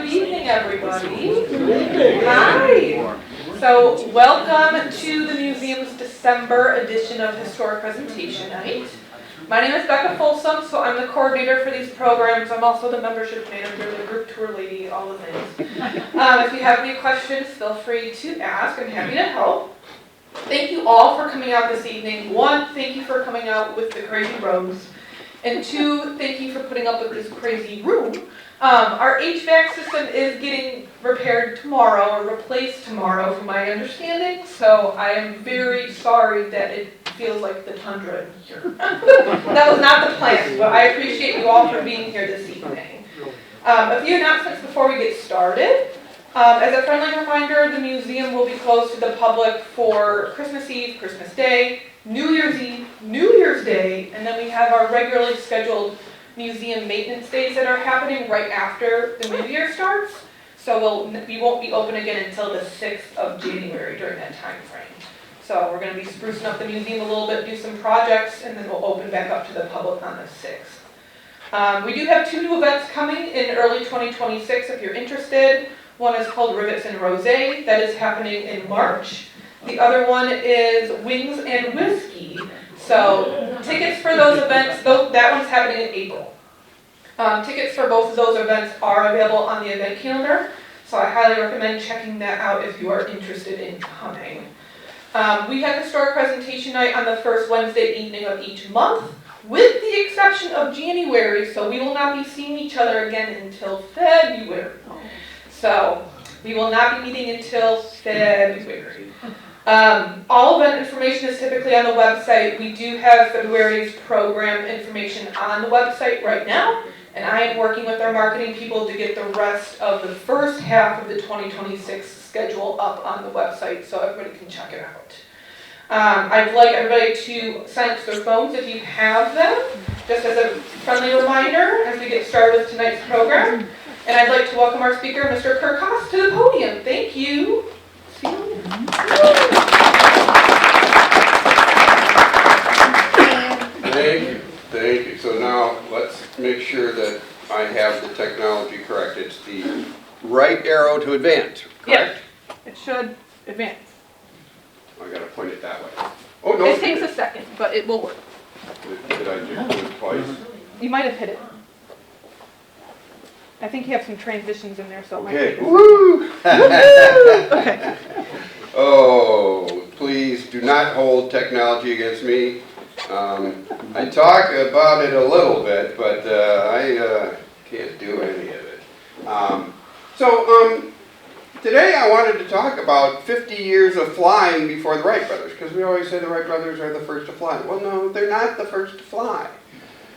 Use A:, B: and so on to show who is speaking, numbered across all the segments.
A: evening, everybody. Hi. So, welcome to the museum's December edition of Historic Presentation Night. My name is Becca Folsom, so I'm the coordinator for these programs. I'm also the membership manager, the group tour lady, all the things. If you have any questions, feel free to ask. I'm happy to help. Thank you all for coming out this evening. One, thank you for coming out with the crazy roads. And two, thank you for putting up with this crazy room. Our HVAC system is getting repaired tomorrow, or replaced tomorrow from my understanding, so I am very sorry that it feels like the tundra here. That was not the plan, but I appreciate you all for being here this evening. A few announcements before we get started. As a friendly reminder, the museum will be closed to the public for Christmas Eve, Christmas Day, New Year's Eve, New Year's Day, and then we have our regularly scheduled museum maintenance days that are happening right after the new year starts. So we won't be open again until the 6th of January during that time frame. So we're going to be sprucing up the museum a little bit, do some projects, and then we'll open back up to the public on the 6th. We do have two new events coming in early 2026 if you're interested. One is called Rivets and Rosé, that is happening in March. The other one is Wings and Whiskey. So tickets for those events, that one's happening in April. Tickets for both of those events are available on the event calendar, so I highly recommend checking that out if you are interested in coming. We have Historic Presentation Night on the first Wednesday evening of each month, with the exception of January, so we will not be seeing each other again until February. So we will not be meeting until February. All event information is typically on the website. We do have February's program information on the website right now, and I am working with our marketing people to get the rest of the first half of the 2026 schedule up on the website so everybody can check it out. I'd like everybody to silence their phones if you have them, just as a friendly reminder as we get started with tonight's program. And I'd like to welcome our speaker, Mr. Kirk Haas, to the podium. Thank you.
B: Thank you. So now let's make sure that I have the technology correct. It's the right arrow to advance, correct?
A: Yes, it should advance.
B: I gotta point it that way. Oh, no.
A: It takes a second, but it will work.
B: Did I just do it twice?
A: You might have hit it. I think you have some transitions in there, so it might
B: Okay.
A: be.
B: Woo!
A: Okay.
B: Oh, please do not hold technology against me. I talk about it a little bit, but I can't do any of it. Today I wanted to talk about 50 years of flying before the Wright Brothers, because we always say the Wright Brothers are the first to fly. Well, no, they're not the first to fly.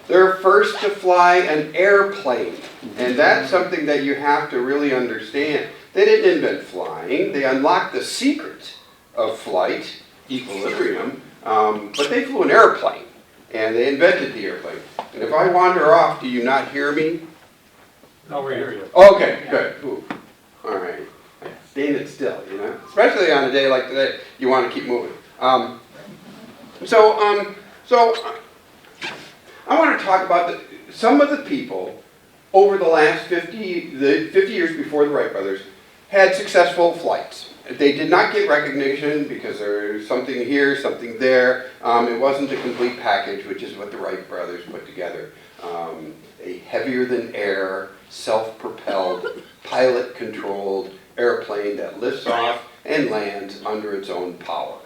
B: They're first to fly an airplane, and that's something that you have to really understand. They didn't invent flying. They unlocked the secret of flight, equilibrium, but they flew an airplane, and they invented the airplane. And if I wander off, do you not hear me?
C: No, we hear you.
B: Okay, good. Ooh. All right. Stand it still, you know? Especially on a day like today, you want to keep moving. I want to talk about some of the people over the last 50 years before the Wright Brothers had successful flights. They did not get recognition because there's something here, something there. It wasn't a complete package, which is what the Wright Brothers put together. A heavier than air, self-propelled, pilot-controlled airplane that lifts off and lands under its own power.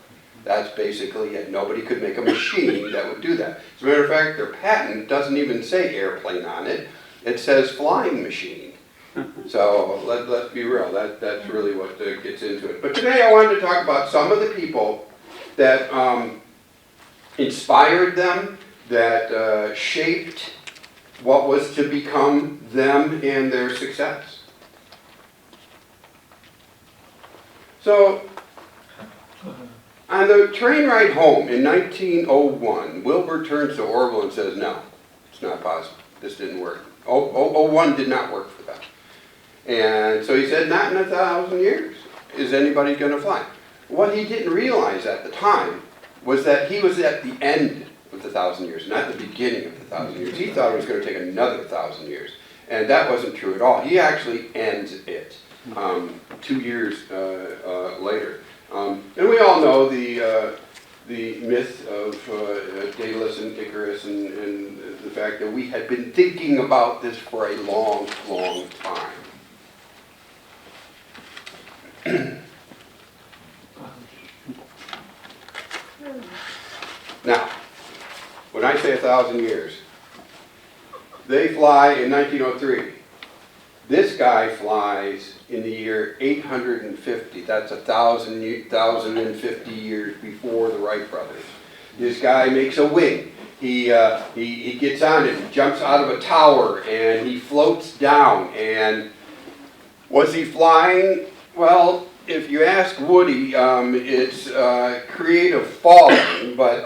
B: That's basically it. Nobody could make a machine that would do that. As a matter of fact, their patent doesn't even say airplane on it. It says flying machine. So let's be real. That's really what gets into it. But today I wanted to talk about some of the people that inspired them, that shaped what was to become them and their success. So, on the train ride home in 1901, Wilbur turns to Orville and says, no, it's not possible. This didn't work. 01 did not work for them. And so he said, not in 1,000 years is anybody going to fly. What he didn't realize at the time was that he was at the end of the 1,000 years, not the beginning of the 1,000 years. He thought it was going to take another 1,000 years. And that wasn't true at all. He actually ends it 2 years later. And we all know the myth of Daedalus and Icarus and the fact that we had been thinking about this for a long, long time. Now, when I say 1,000 years, they fly in 1903. This guy flies in the year 850. That's 1,050 years before the Wright brothers. This guy makes a wing. He gets on it, jumps out of a tower, and he floats down. And was he flying? Well, if you ask Woody, it's creative falling, but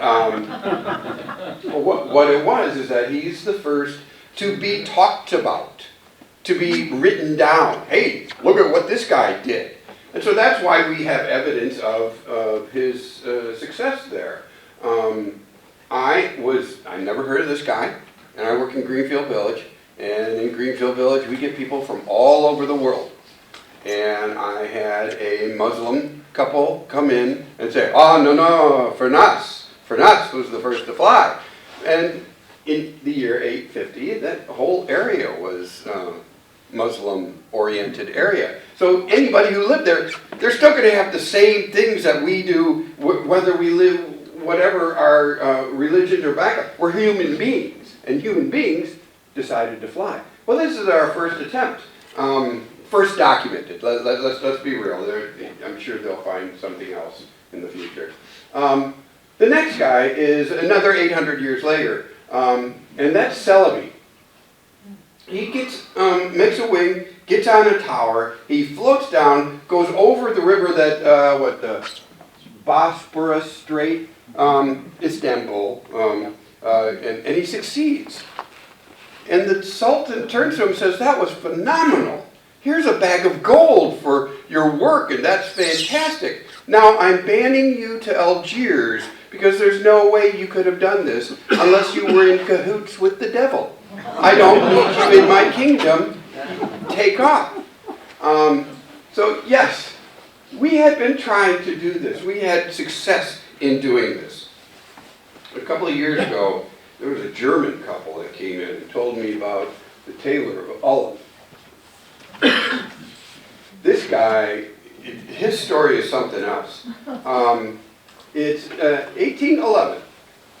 B: what it was is that he's the first to be talked about, to be written down. Hey, look at what this guy did. And so that's why we have evidence of his success there. I never heard of this guy, and I work in Greenfield Village, and in Greenfield Village we get people from all over the world. And I had a Muslim couple come in and say, oh, no, Furness was the first to fly. And in the year 850, that whole area was Muslim-oriented area. So anybody who lived there, they're still going to have the same things that we do, whether we live, whatever our religion or background. We're human beings, and human beings decided to fly. Well, this is our first attempt. First documented. Let's be real. I'm sure they'll find something else in the future. The next guy is another 800 years later, and that's Celebi. He makes a wing, gets on a tower, he floats down, goes over the river that, the Bosporus Strait, Istanbul, and he succeeds. And the Sultan turns to him and says, that was phenomenal. Here's a bag of gold for your work, and that's fantastic. Now I'm banning you to Algiers because there's no way you could have done this unless you were in cahoots with the devil. I don't need you in my kingdom. Take off. So yes, we had been trying to do this. We had success in doing this. A couple of years ago, there was a German couple that came in and told me about the Tailor of Ulm. This guy, his story is something else. It's 1811,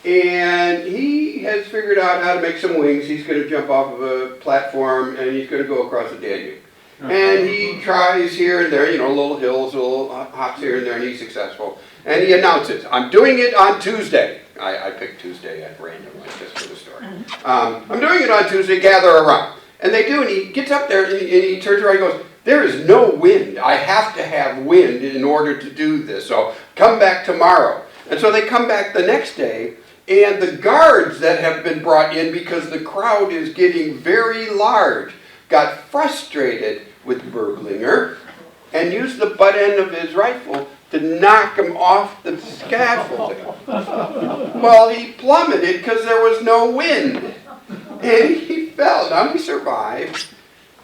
B: and he has figured out how to make some wings. He's going to jump off of a platform, and he's going to go across the Danube. And he tries here and there, little hills, little hops here and there, and he's successful. And he announces, I'm doing it on Tuesday. I picked Tuesday at random, just for the story. I'm doing it on Tuesday, gather around. And they do, and he gets up there, and he turns around and goes, there is no wind. I have to have wind in order to do this, so come back tomorrow. And so they come back the next day, and the guards that have been brought in, because the crowd is getting very large, got frustrated with Berblinger and used the butt end of his rifle to knock him off the scaffolding. Well, he plummeted because there was no wind. And he fell. Now he survived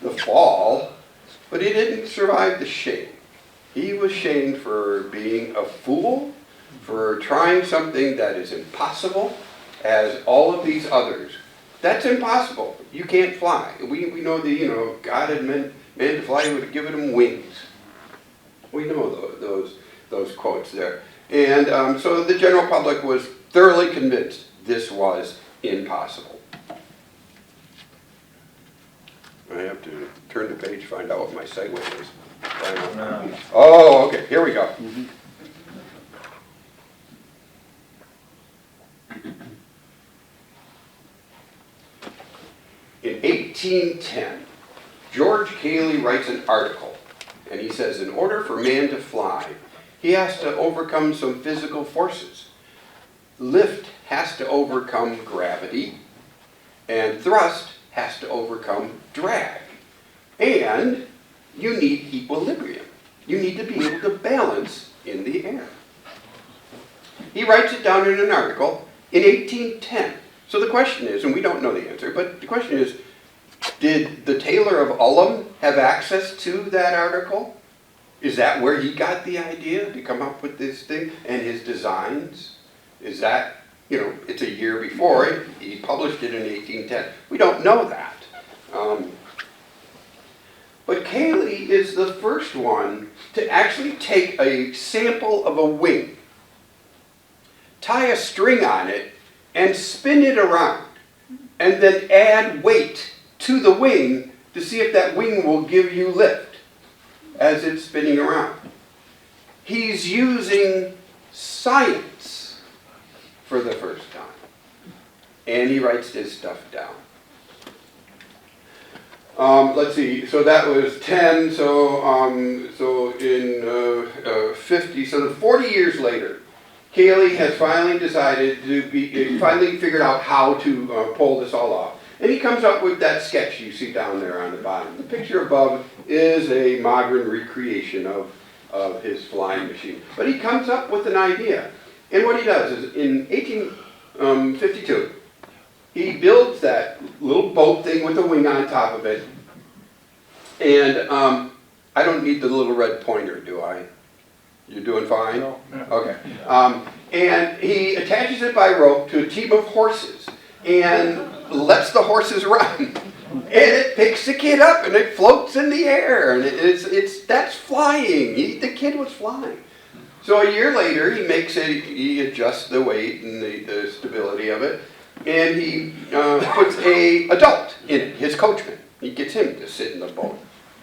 B: the fall, but he didn't survive the shame. He was shamed for being a fool, for trying something that is impossible, as all of these others. That's impossible. You can't fly. We know that, God had meant man to fly, he would have given him wings. We know those quotes there. And so the general public was thoroughly convinced this was impossible. I have to turn the page to find out what my segue is. Oh, okay, here we go. In 1810, George Cayley writes an article, and he says, in order for man to fly, he has to overcome some physical forces. Lift has to overcome gravity, and thrust has to overcome drag. And you need equilibrium. You need to be able to balance in the air. He writes it down in an article in 1810. So the question is, and we don't know the answer, but the question is, Did the Tailor of Ulm have access to that article? Is that where he got the idea to come up with this thing and his designs? Is that, you know, it's a year before, he published it in 1810. We don't know that. But Cayley is the first one to actually take a sample of a wing, tie a string on it, and spin it around, and then add weight to the wing to see if that wing will give you lift as it's spinning around. He's using science for the first time, and he writes his stuff down. Let's see, so that was 10, so in 50, so 40 years later, Cayley has finally decided to be, finally figured out how to pull this all off. And he comes up with that sketch you see down there on the bottom. The picture above is a modern recreation of his flying machine. But he comes up with an idea. And what he does is, in 1852, he builds that little boat thing with a wing on top of it. And I don't need the little red pointer, do I? You're doing fine?
C: No.
B: Okay. And he attaches it by rope to a team of horses and lets the horses run. And it picks the kid up and it floats in the air. And that's flying. The kid was flying. So a year later, he makes it, he adjusts the weight and the stability of it. And he puts an adult in it, his coachman. He gets him to sit in the boat.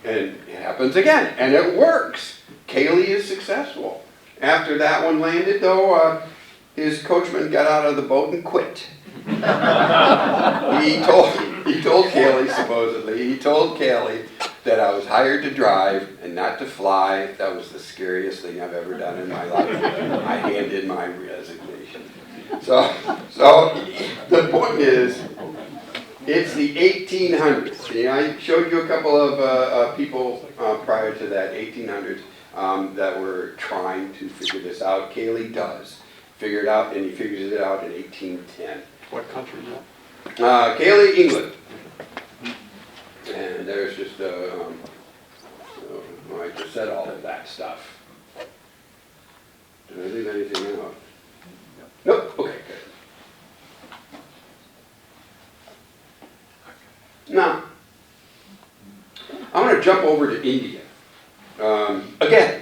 B: And it happens again. And it works. Cayley is successful. After that one landed, though, his coachman got out of the boat and quit. He told Cayley, supposedly, he told Cayley that I was hired to drive and not to fly. That was the scariest thing I've ever done in my life. I handed in my resignation. So the point is, it's the 1800s. You know, I showed you a couple of people prior to that, 1800s. That were trying to figure this out. Cayley does figure it out, and he figures it out in 1810.
C: What country is that?
B: Cayley, England. And there's just, I just said all of that stuff. Did I leave anything out? Nope. Okay, good. Now, I'm going to jump over to India. Again,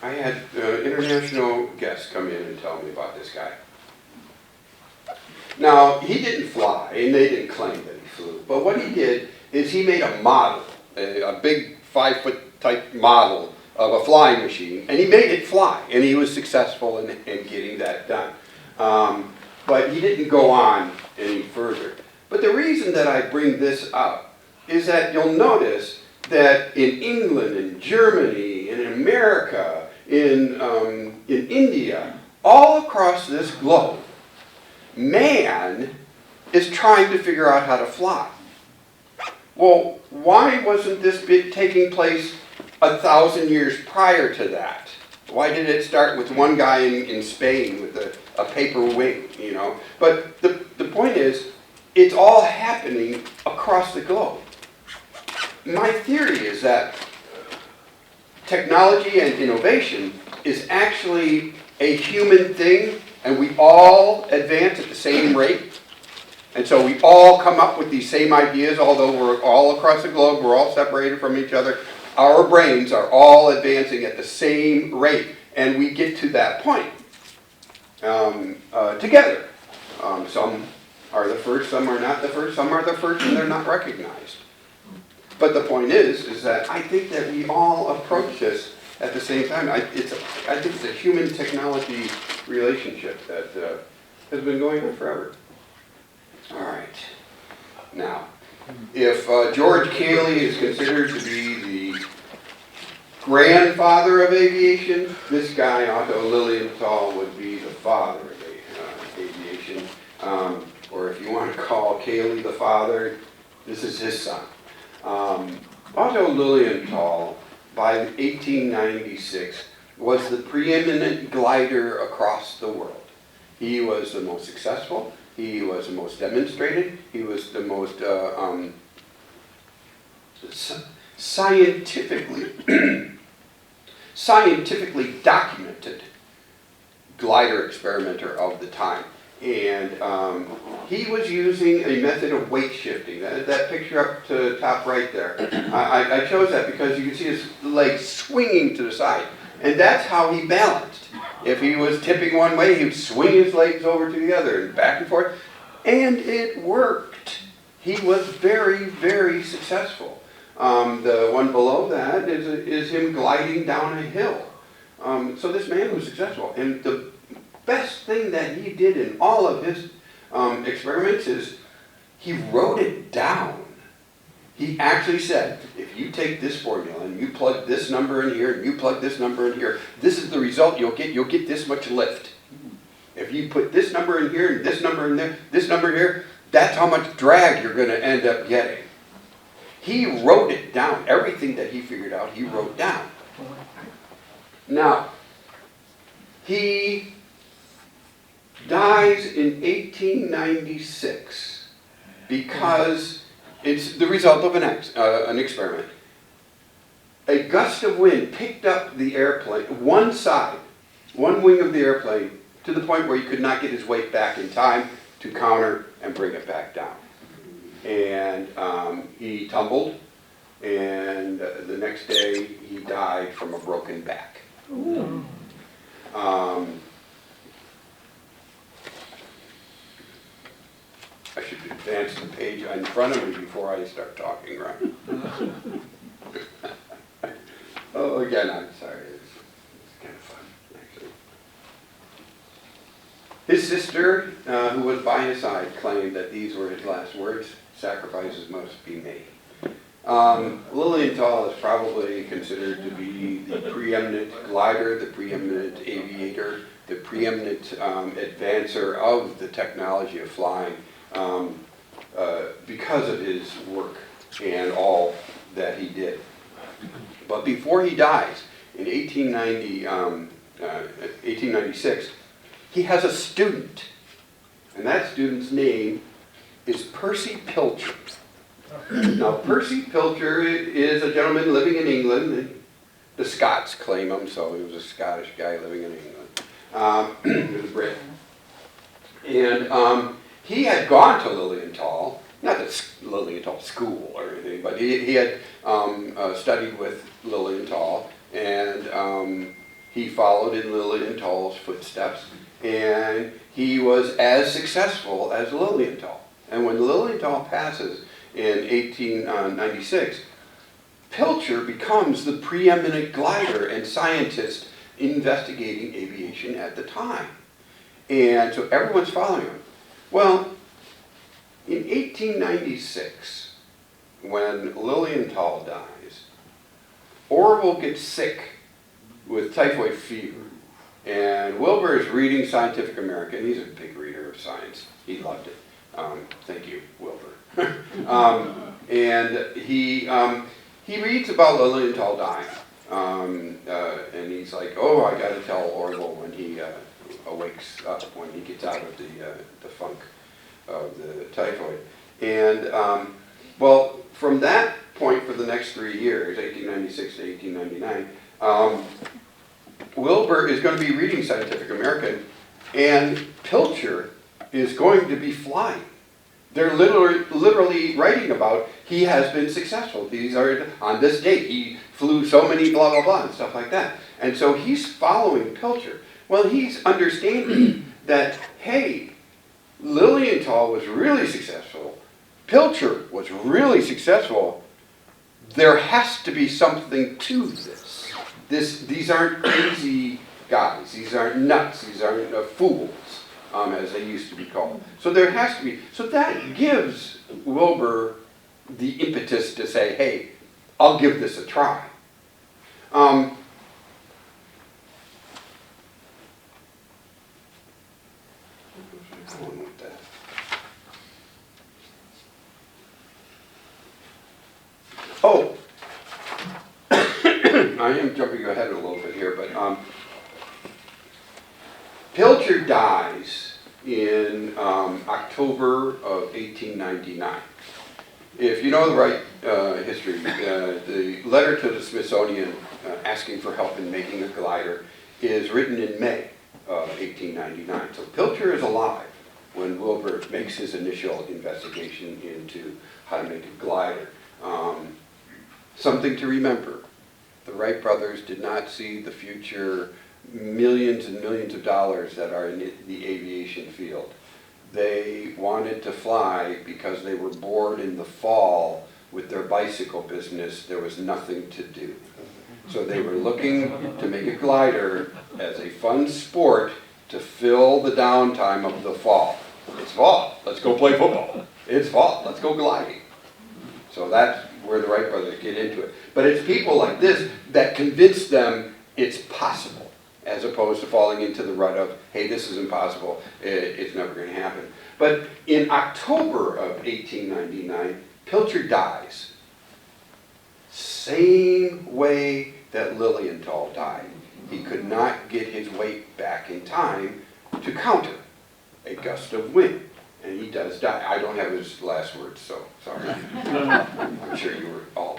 B: I had international guests come in and tell me about this guy. Now, he didn't fly, and they didn't claim that he flew, but what he did is he made a model, a big 5-foot type model of a flying machine, and he made it fly, and he was successful in getting that done. But he didn't go on any further. But the reason that I bring this up is that you'll notice that in England, in Germany, in America, in India, all across this globe, man is trying to figure out how to fly. Well, why wasn't this taking place 1,000 years prior to that? Why did it start with one guy in Spain with a paper wing, you know? But the point is, it's all happening across the globe. My theory is that technology and innovation is actually a human thing, and we all advance at the same rate. And so we all come up with these same ideas, although we're all across the globe, we're all separated from each other. Our brains are all advancing at the same rate, and we get to that point together. Some are the first, some are not the first, some are the first and they're not recognized. But the point is that I think that we all approach this at the same time. I think it's a human technology relationship that has been going on forever. All right. Now, if George Cayley is considered to be the grandfather of aviation, this guy, Otto Lilienthal, would be the father of aviation. Or if you want to call Cayley the father, this is his son. Otto Lilienthal, by 1896, was the preeminent glider across the world. He was the most successful, he was the most demonstrated, he was the most scientifically documented glider experimenter of the time. And he was using a method of weight shifting. That picture up to the top right there. I chose that because you can see his legs swinging to the side. And that's how he balanced. If he was tipping one way, he would swing his legs over to the other and back and forth. And it worked. He was very, very successful. The one below that is him gliding down a hill. So this man was successful. And the best thing that he did in all of his experiments is he wrote it down. He actually said, if you take this formula and you plug this number in here and you plug this number in here, this is the result you'll get. You'll get this much lift. If you put this number in here and this number in there, this number here, that's how much drag you're going to end up getting. He wrote it down. Everything that he figured out, he wrote down. Now, he dies in 1896 because it's the result of an experiment. A gust of wind picked up the airplane, one side, one wing of the airplane, to the point where he could not get his weight back in time to counter and bring it back down. And he tumbled, and the next day he died from a broken back. I should advance the page in front of me before I start talking, right? Oh, again, I'm sorry. It's kind of fun, actually. His sister, who was by his side, claimed that these were his last words: sacrifices must be made. Lilienthal is probably considered to be the preeminent glider, the preeminent aviator, the preeminent advancer of the technology of flying because of his work and all that he did. But before he dies, in 1896, he has a student, and that student's name is Percy Pilcher. Now, Percy Pilcher is a gentleman living in England. The Scots claim him, so he was a Scottish guy living in England. He was a Brit. And he had gone to Lilienthal, not the Lilienthal school or anything, but he had studied with Lilienthal, and he followed in Lilienthal's footsteps, and he was as successful as Lilienthal. And when Lilienthal passes in 1896, Pilcher becomes the preeminent glider and scientist investigating aviation at the time. And so everyone's following him. Well, in 1896, when Lilienthal dies, Orville gets sick with typhoid fever. And Wilbur is reading Scientific American. He's a big reader of science. He loved it. Thank you, Wilbur. And he reads about Lilienthal dying. And he's like, oh, I got to tell Orville when he awakes up, when he gets out of the funk of the typhoid. And, well, from that point for the next 3 years, 1896 to 1899, Wilbur is going to be reading Scientific American, and Pilcher is going to be flying. They're literally writing about he has been successful. These are on this date he flew so many blah blah blah and stuff like that. And so he's following Pilcher. Well, he's understanding that hey, Lilienthal was really successful. Pilcher was really successful. There has to be something to this. These aren't crazy guys. These aren't nuts. These aren't fools. As they used to be called. So there has to be. So that gives Wilbur the impetus to say, hey, I'll give this a try. Where was I going with that? Oh, I am jumping ahead a little bit here, but Pilcher dies in October of 1899. If you know the Wright history. The letter to the Smithsonian asking for help in making a glider is written in May of 1899. So Pilcher is alive when Wilbur makes his initial investigation into how to make a glider. Something to remember, the Wright brothers did not see the future millions and millions of dollars that are in the aviation field. They wanted to fly because they were bored in the fall with their bicycle business. There was nothing to do. So they were looking to make a glider as a fun sport to fill the downtime of the fall. It's fall, let's go play football. It's fall, let's go gliding. So that's where the Wright brothers get into it. But it's people like this that convince them it's possible, as opposed to falling into the rut of, hey, this is impossible, it's never going to happen. But in October of 1899, Pilcher dies. Same way that Lilienthal died. He could not get his weight back in time to counter a gust of wind. And he does die. I don't have his last words, so sorry. I'm sure you were all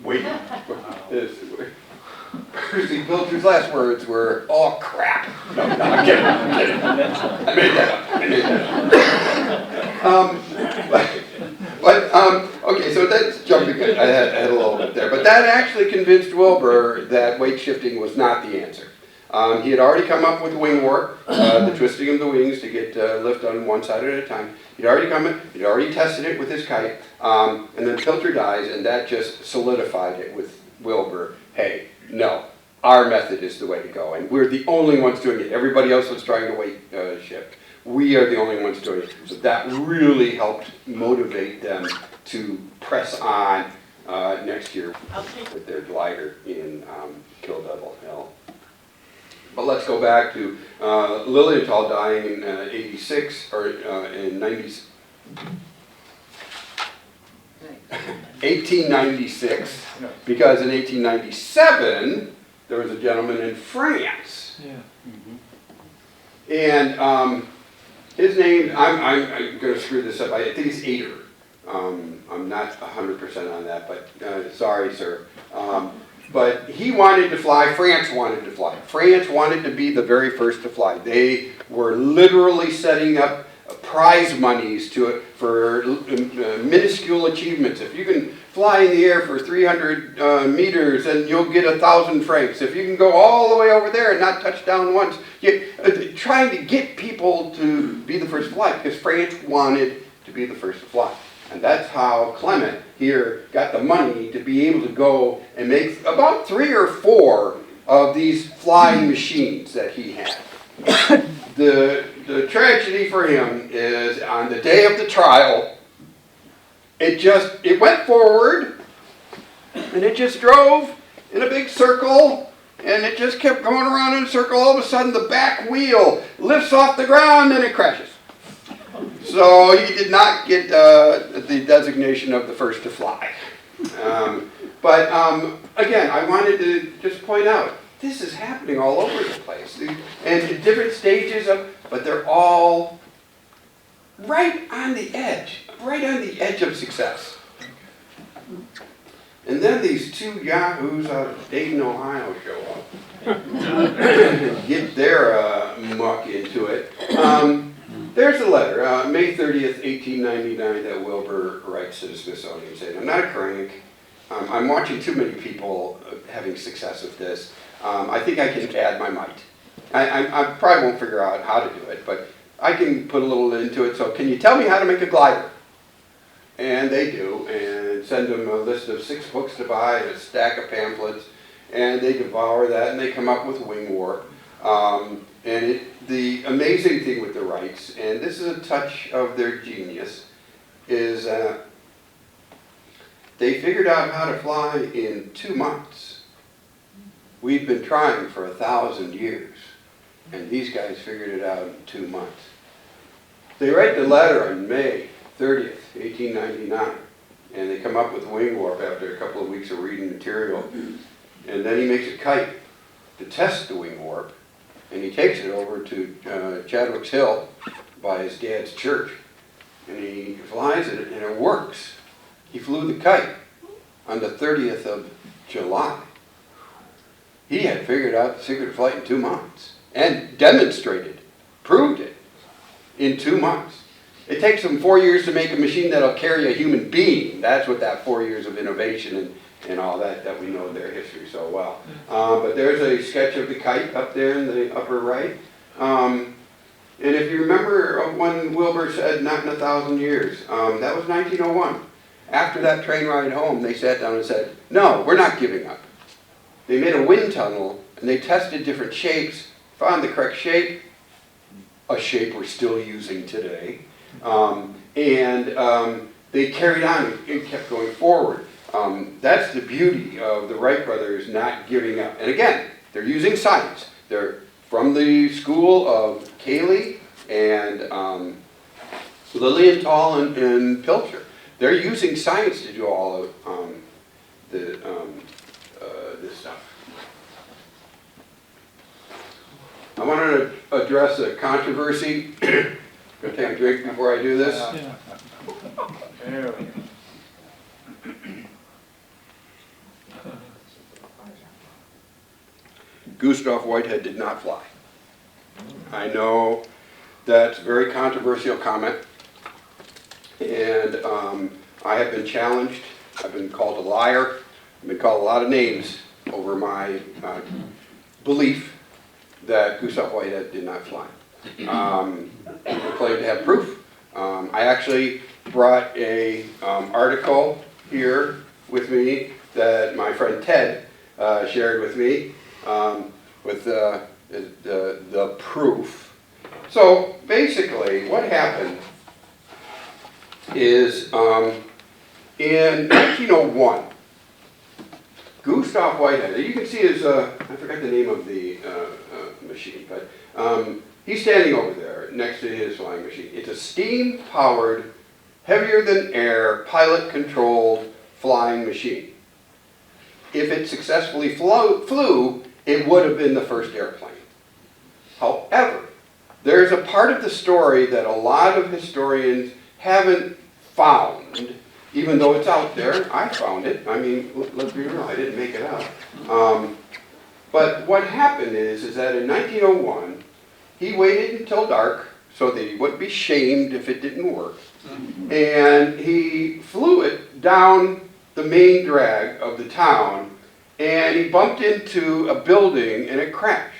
B: waiting for this. Percy Pilcher's last words were, "Oh crap." No, I'm kidding. I made that up. Okay, so that's jumping in. I had a little bit there. But that actually convinced Wilbur that weight shifting was not the answer. He had already come up with wing warp, the twisting of the wings to get lift on one side at a time. He'd already tested it with his kite, and then Pilcher dies, and that just solidified it with Wilbur. Hey, no, our method is the way to go, and we're the only ones doing it. Everybody else was trying to weight shift. We are the only ones doing it. So that really helped motivate them to press on next year with their glider in Kill Devil Hill. But let's go back to Lilienthal dying in 86, or in 1896, because in 1897, there was a gentleman in France.
C: Yeah.
B: And his name, I'm going to screw this up, I think it's Ader. I'm not 100% on that, but sorry, sir. But he wanted to fly, France wanted to fly. France wanted to be the very first to fly. They were literally setting up prize monies for minuscule achievements. If you can fly in the air for 300 meters, then you'll get 1,000 francs. If you can go all the way over there and not touch down once, trying to get people to be the first to fly, because France wanted to be the first to fly. And that's how Clement here got the money to be able to go and make about 3 or 4 of these flying machines that he had. The tragedy for him is on the day of the trial, it went forward and it just drove in a big circle and it just kept going around in a circle. All of a sudden the back wheel lifts off the ground and it crashes. So he did not get the designation of the first to fly. But again, I wanted to just point out, this is happening all over the place. And at different stages but they're all right on the edge of success. And then these 2 yahoos out of Dayton, Ohio show up and get their muck into it. There's a letter, May 30th, 1899, that Wilbur writes to the Smithsonian saying, "I'm not a crank. I'm watching too many people having success with this. I think I can add my might. I probably won't figure out how to do it, but I can put a little into it. So can you tell me how to make a glider?" And they do, and send them a list of 6 books to buy and a stack of pamphlets, and they devour that, and they come up with wing warp. And the amazing thing with the Wrights, and this is a touch of their genius, is they figured out how to fly in 2 months. We've been trying for 1,000 years, and these guys figured it out in 2 months. They write the letter on May 30th, 1899, and they come up with wing warp after a couple of weeks of reading material. And then he makes a kite to test the wing warp, and he takes it over to Chadwick's Hill by his dad's church. And he flies it, and it works. He flew the kite on the 30th of July. He had figured out the secret of flight in 2 months and demonstrated, proved it in 2 months. It takes them 4 years to make a machine that'll carry a human being. That's what that 4 years of innovation and all that we know their history so well. But there's a sketch of the kite up there in the upper right. And if you remember when Wilbur said not in 1,000 years, that was 1901. After that train ride home, they sat down and said, no, we're not giving up. They made a wind tunnel and they tested different shapes, found the correct shape, a shape we're still using today. They carried on and kept going forward. That's the beauty of the Wright brothers not giving up. And again, they're using science. They're from the school of Cayley and Lilienthal and Pilcher. They're using science to do all of this stuff. I want to address a controversy. I'm going to take a drink before I do this. Gustav Whitehead did not fly. I know that's a very controversial comment, and I have been challenged. I've been called a liar. I've been called a lot of names over my belief that Gustav Whitehead did not fly. I claim to have proof. I actually brought a article here with me that my friend Ted shared with me with the proof. So basically what happened is in 1901, Gustav Whitehead, you can see his, I forgot the name of the machine, but he's standing over there next to his flying machine. It's a steam-powered, heavier than air, pilot-controlled flying machine. If it successfully flew, it would have been the first airplane. However, there's a part of the story that a lot of historians haven't found, even though it's out there. I found it. I mean, let's be real, I didn't make it up. But what happened is that in 1901, he waited until dark so that he wouldn't be shamed if it didn't work. And he flew it down the main drag of the town, and he bumped into a building and it crashed.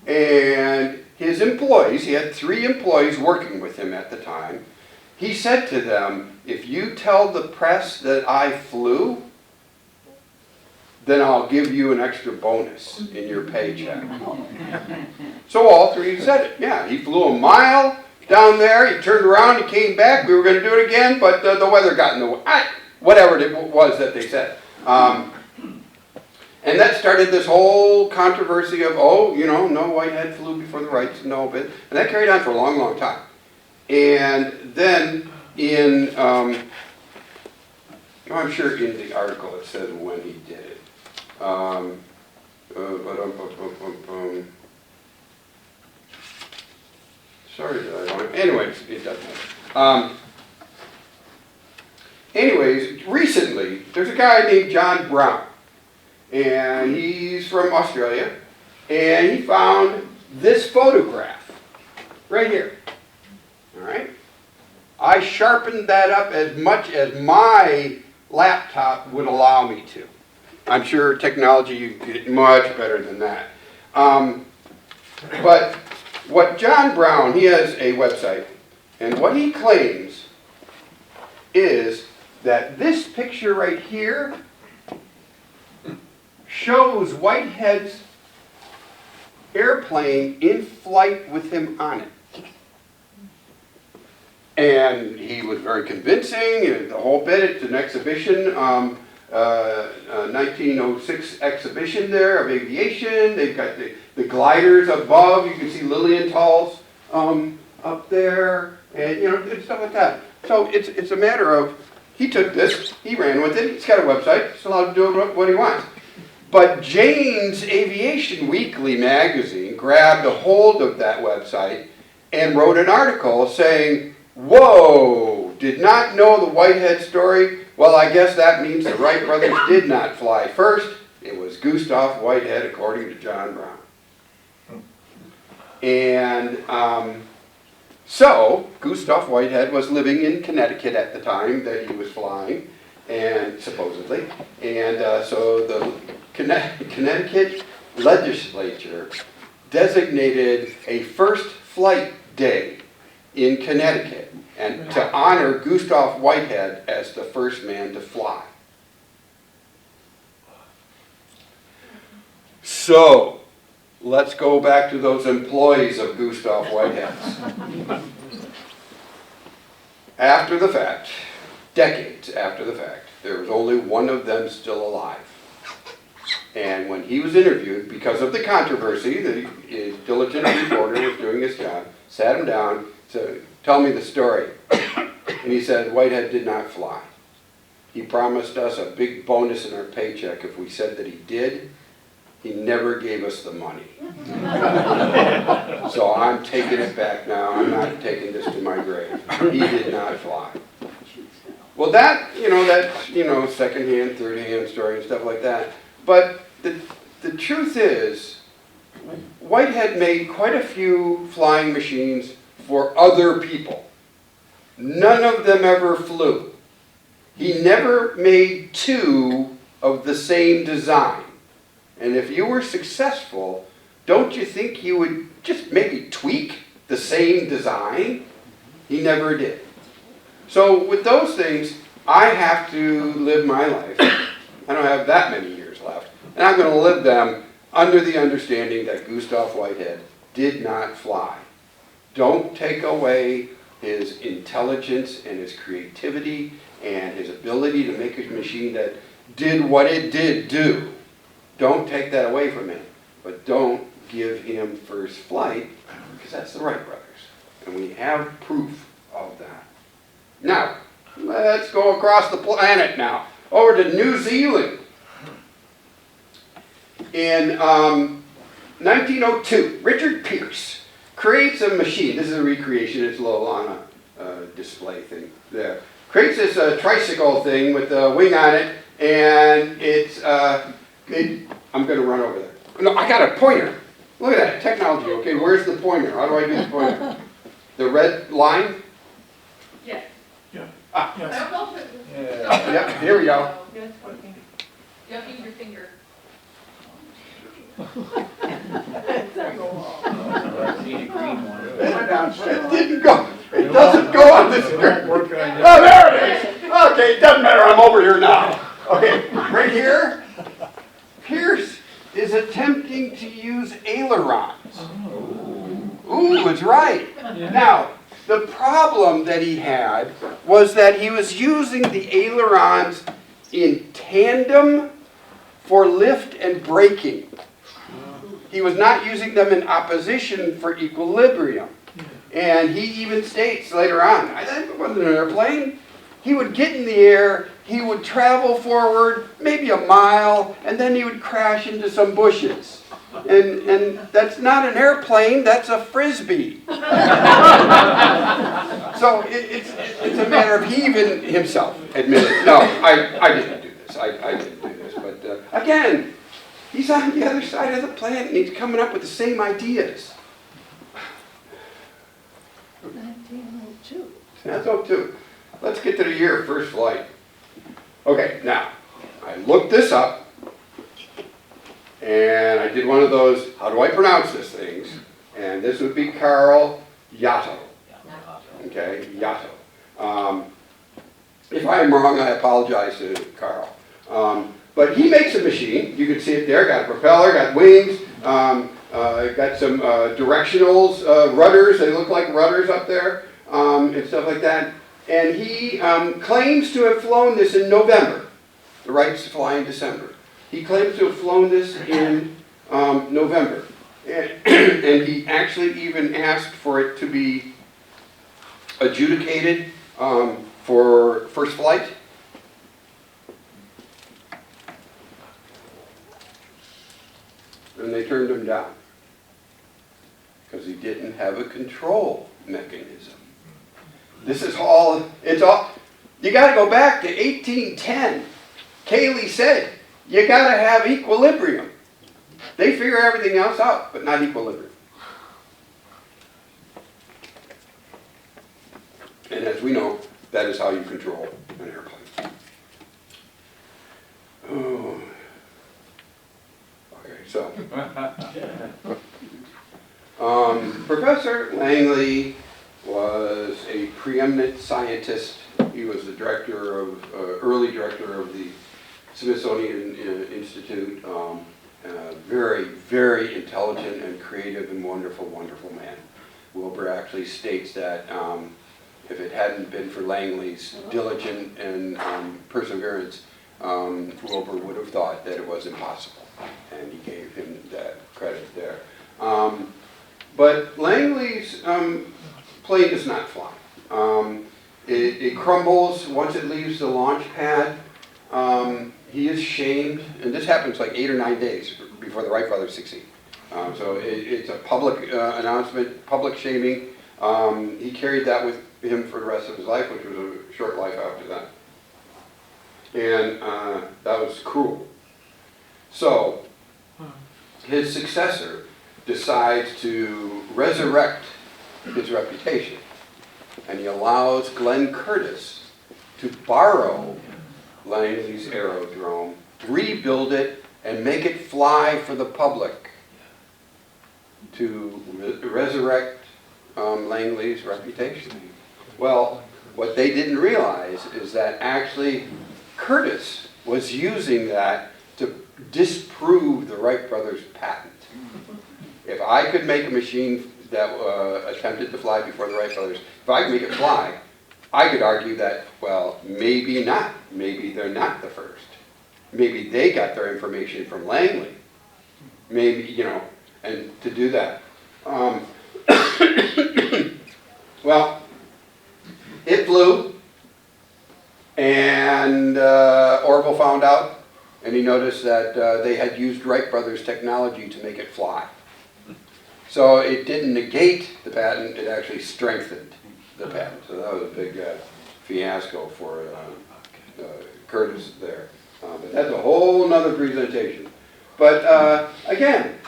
B: And his employees, he had 3 employees working with him at the time, he said to them, if you tell the press that I flew, then I'll give you an extra bonus in your paycheck. So all 3 said it. Yeah, he flew a mile down there, he turned around, he came back, we were going to do it again, but the weather got in the way. Whatever it was that they said. And that started this whole controversy of, oh, you know, no, Whitehead flew before the Wrights, no, but, and that carried on for a long, long time. And then in, I'm sure in the article it says when he did it. Sorry that I don't, anyways, it doesn't matter. Anyways, recently, there's a guy named John Brown, and he's from Australia, and he found this photograph right here. All right? I sharpened that up as much as my laptop would allow me to. I'm sure technology, you can get much better than that. But what John Brown, he has a website, and what he claims is that this picture right here shows Whitehead's airplane in flight with him on it. And he was very convincing, and the whole bit. It's an exhibition, 1906 exhibition there of aviation. They've got the gliders above. You can see Lilienthal's up there, and you know, and stuff like that. So it's a matter of, he took this, he ran with it. He's got a website. He's allowed to do what he wants. But Jane's Aviation Weekly magazine grabbed a hold of that website and wrote an article saying, whoa, did not know the Whitehead story. Well, I guess that means the Wright brothers did not fly first. It was Gustav Whitehead, according to John Brown. And so Gustav Whitehead was living in Connecticut at the time that he was flying, and supposedly. And so the Connecticut legislature designated a first flight day in Connecticut, and to honor Gustav Whitehead as the first man to fly. So, let's go back to those employees of Gustav Whitehead's. After the fact, decades after the fact, there was only one of them still alive. And when he was interviewed, because of the controversy, the diligent reporter was doing his job, sat him down, said, "Tell me the story." And he said, "Whitehead did not fly. He promised us a big bonus in our paycheck if we said that he did. He never gave us the money. So I'm taking it back now. I'm not taking this to my grave. He did not fly." Well, that's second-hand, third-hand story and stuff like that. But the truth is, Whitehead made quite a few flying machines for other people. None of them ever flew. He never made two of the same design. And if you were successful, don't you think you would just maybe tweak the same design? He never did. So with those things, I have to live my life. I don't have that many years left. And I'm going to live them under the understanding that Gustav Whitehead did not fly. Don't take away his intelligence and his creativity and his ability to make a machine that did what it did do. Don't take that away from him. But don't give him first flight, because that's the Wright brothers. And we have proof of that. Now, let's go across the planet now, over to New Zealand. In 1902, Richard Pierce creates a machine. This is a recreation. It's a little on a display thing there. Creates this tricycle thing with a wing on it, and it's, I'm going to run over there. No, I got a pointer. Look at that, technology. Okay, where's the pointer? How do I do the pointer? The red line?
A: Yes.
C: Yeah.
B: Ah.
C: Yes.
B: Yeah. Yep, here we go.
A: Yes, working. You have to use your finger.
B: It didn't go. It doesn't go on this screen. Oh, there it is. Okay, it doesn't matter. I'm over here now. Okay, right here, Pierce is attempting to use ailerons. Ooh, it's right. Now, the problem that he had was that he was using the ailerons in tandem for lift and braking. He was not using them in opposition for equilibrium. And he even states later on, I think it wasn't an airplane, he would get in the air, he would travel forward maybe a mile, and then he would crash into some bushes. And that's not an airplane, that's a frisbee. So it's a matter of he even himself admitted, no, I didn't do this, I didn't do this. But again, he's on the other side of the planet and he's coming up with the same ideas.
D: 1902.
B: That's 02. Let's get to the year of first flight. Okay, now, I looked this up, and I did one of those, how do I pronounce this things? And this would be Carl Yatto. Okay, Yatto. If I am wrong, I apologize to Carl. But he makes a machine, you can see it there, got a propeller, got wings, got some directionals, rudders, they look like rudders up there, and stuff like that. And he claims to have flown this in November. The Wrights fly in December. He claims to have flown this in November. And he actually even asked for it to be adjudicated for first flight. And they turned him down because he didn't have a control mechanism. This is all, You got to go back to 1810. Cayley said, you got to have equilibrium. They figure everything else out, but not equilibrium. And as we know, that is how you control an airplane. Oh. Okay, so. Professor Langley was a preeminent scientist. He was the director of, early director of the Smithsonian Institute. Very, very intelligent and creative and wonderful, wonderful man. Wilbur actually states that if it hadn't been for Langley's diligence and perseverance, Wilbur would have thought that it was impossible. And he gave him that credit there. But Langley's plane does not fly. It crumbles once it leaves the launch pad. He is shamed, and this happens like 8 or 9 days before the Wright brothers succeed. So it's a public announcement, public shaming. He carried that with him for the rest of his life, which was a short life after that. And that was cruel. So his successor decides to resurrect his reputation. And he allows Glenn Curtis to borrow Langley's aerodrome, rebuild it, and make it fly for the public to resurrect Langley's reputation. Well, what they didn't realize is that actually Curtis was using that to disprove the Wright brothers' patent. If I could make a machine that attempted to fly before the Wright brothers, if I could make it fly, I could argue that, well, maybe not. Maybe they're not the first. Maybe they got their information from Langley. Maybe, you know, and to do that. Well, it flew, and Orville found out, and he noticed that they had used Wright brothers technology to make it fly. So it didn't negate the patent, it actually strengthened the patent. So that was a big fiasco for Curtis there. But that's a whole nother presentation. But again,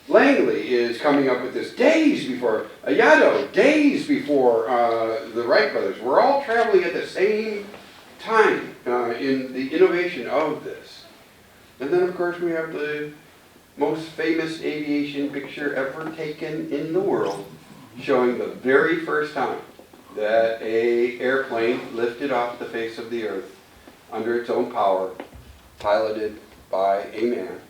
B: Langley is coming up with this days before, Yaddo, days before the Wright brothers. We're all traveling at the same time in the innovation of this. And then of course we have the most famous aviation picture ever taken in the world, showing the very first time that an airplane lifted off the face of the earth under its own power, piloted by a man,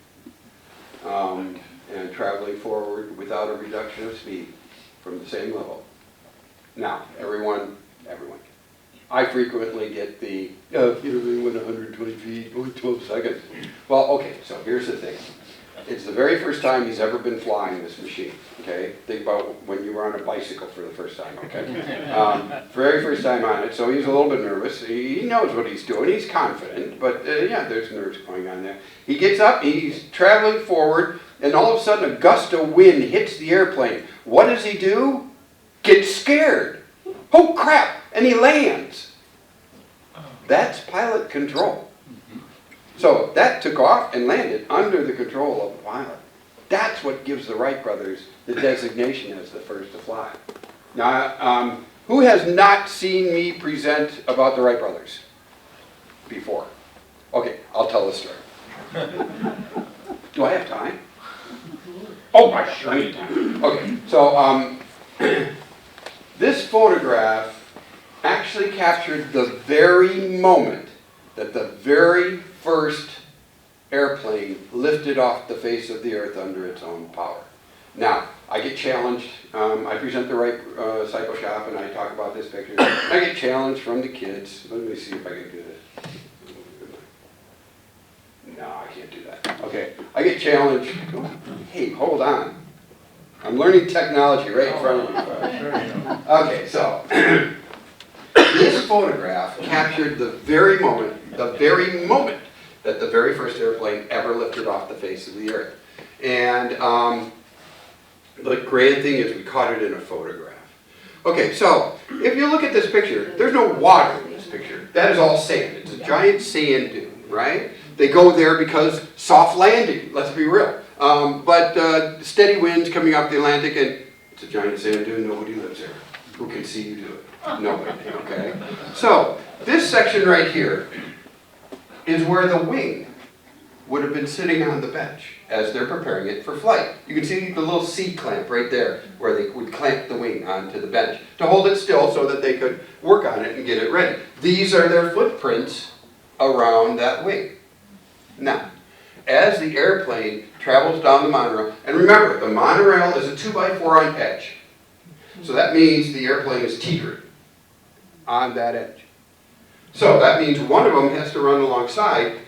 B: and traveling forward without a reduction of speed from the same level. Now, everyone, I frequently get the, they went 120 feet, only 12 seconds. Well, okay, so here's the thing. It's the very first time he's ever been flying this machine, okay? Think about when you were on a bicycle for the first time, okay? Very first time on it, so he's a little bit nervous. He knows what he's doing, he's confident, but yeah, there's nerves going on there. He gets up, he's traveling forward, and all of a sudden a gust of wind hits the airplane. What does he do? Gets scared. Oh crap, and he lands. That's pilot control. So that took off and landed under the control of the pilot. That's what gives the Wright brothers the designation as the first to fly. Now, who has not seen me present about the Wright brothers before? Okay, I'll tell the story. Do I have time? Oh, I sure need time. Okay, so this photograph actually captured the very moment that the very first airplane lifted off the face of the earth under its own power. Now, I get challenged. I present the Wright Cycle Shop and I talk about this picture. I get challenged from the kids. Let me see if I can do this. No, I can't do that. Okay, I get challenged. Hey, hold on. I'm learning technology right in front of you. Okay, so this photograph captured the very moment that the very first airplane ever lifted off the face of the earth. And the grand thing is we caught it in a photograph. Okay, so if you look at this picture, there's no water in this picture. that is all sand. It's a giant sand dune, right? They go there because soft landing, let's be real. But steady winds coming up the Atlantic, and it's a giant sand dune, nobody lives there. Who can see you do it? Nobody, okay? So, this section right here is where the wing would have been sitting on the bench as they're preparing it for flight. You can see the little C-clamp right there where they would clamp the wing onto the bench to hold it still so that they could work on it and get it ready. These are their footprints around that wing. Now, as the airplane travels down the monorail, and remember, the monorail is a 2x4 on edge. So that means the airplane is teetering on that edge. So that means one of them has to run alongside,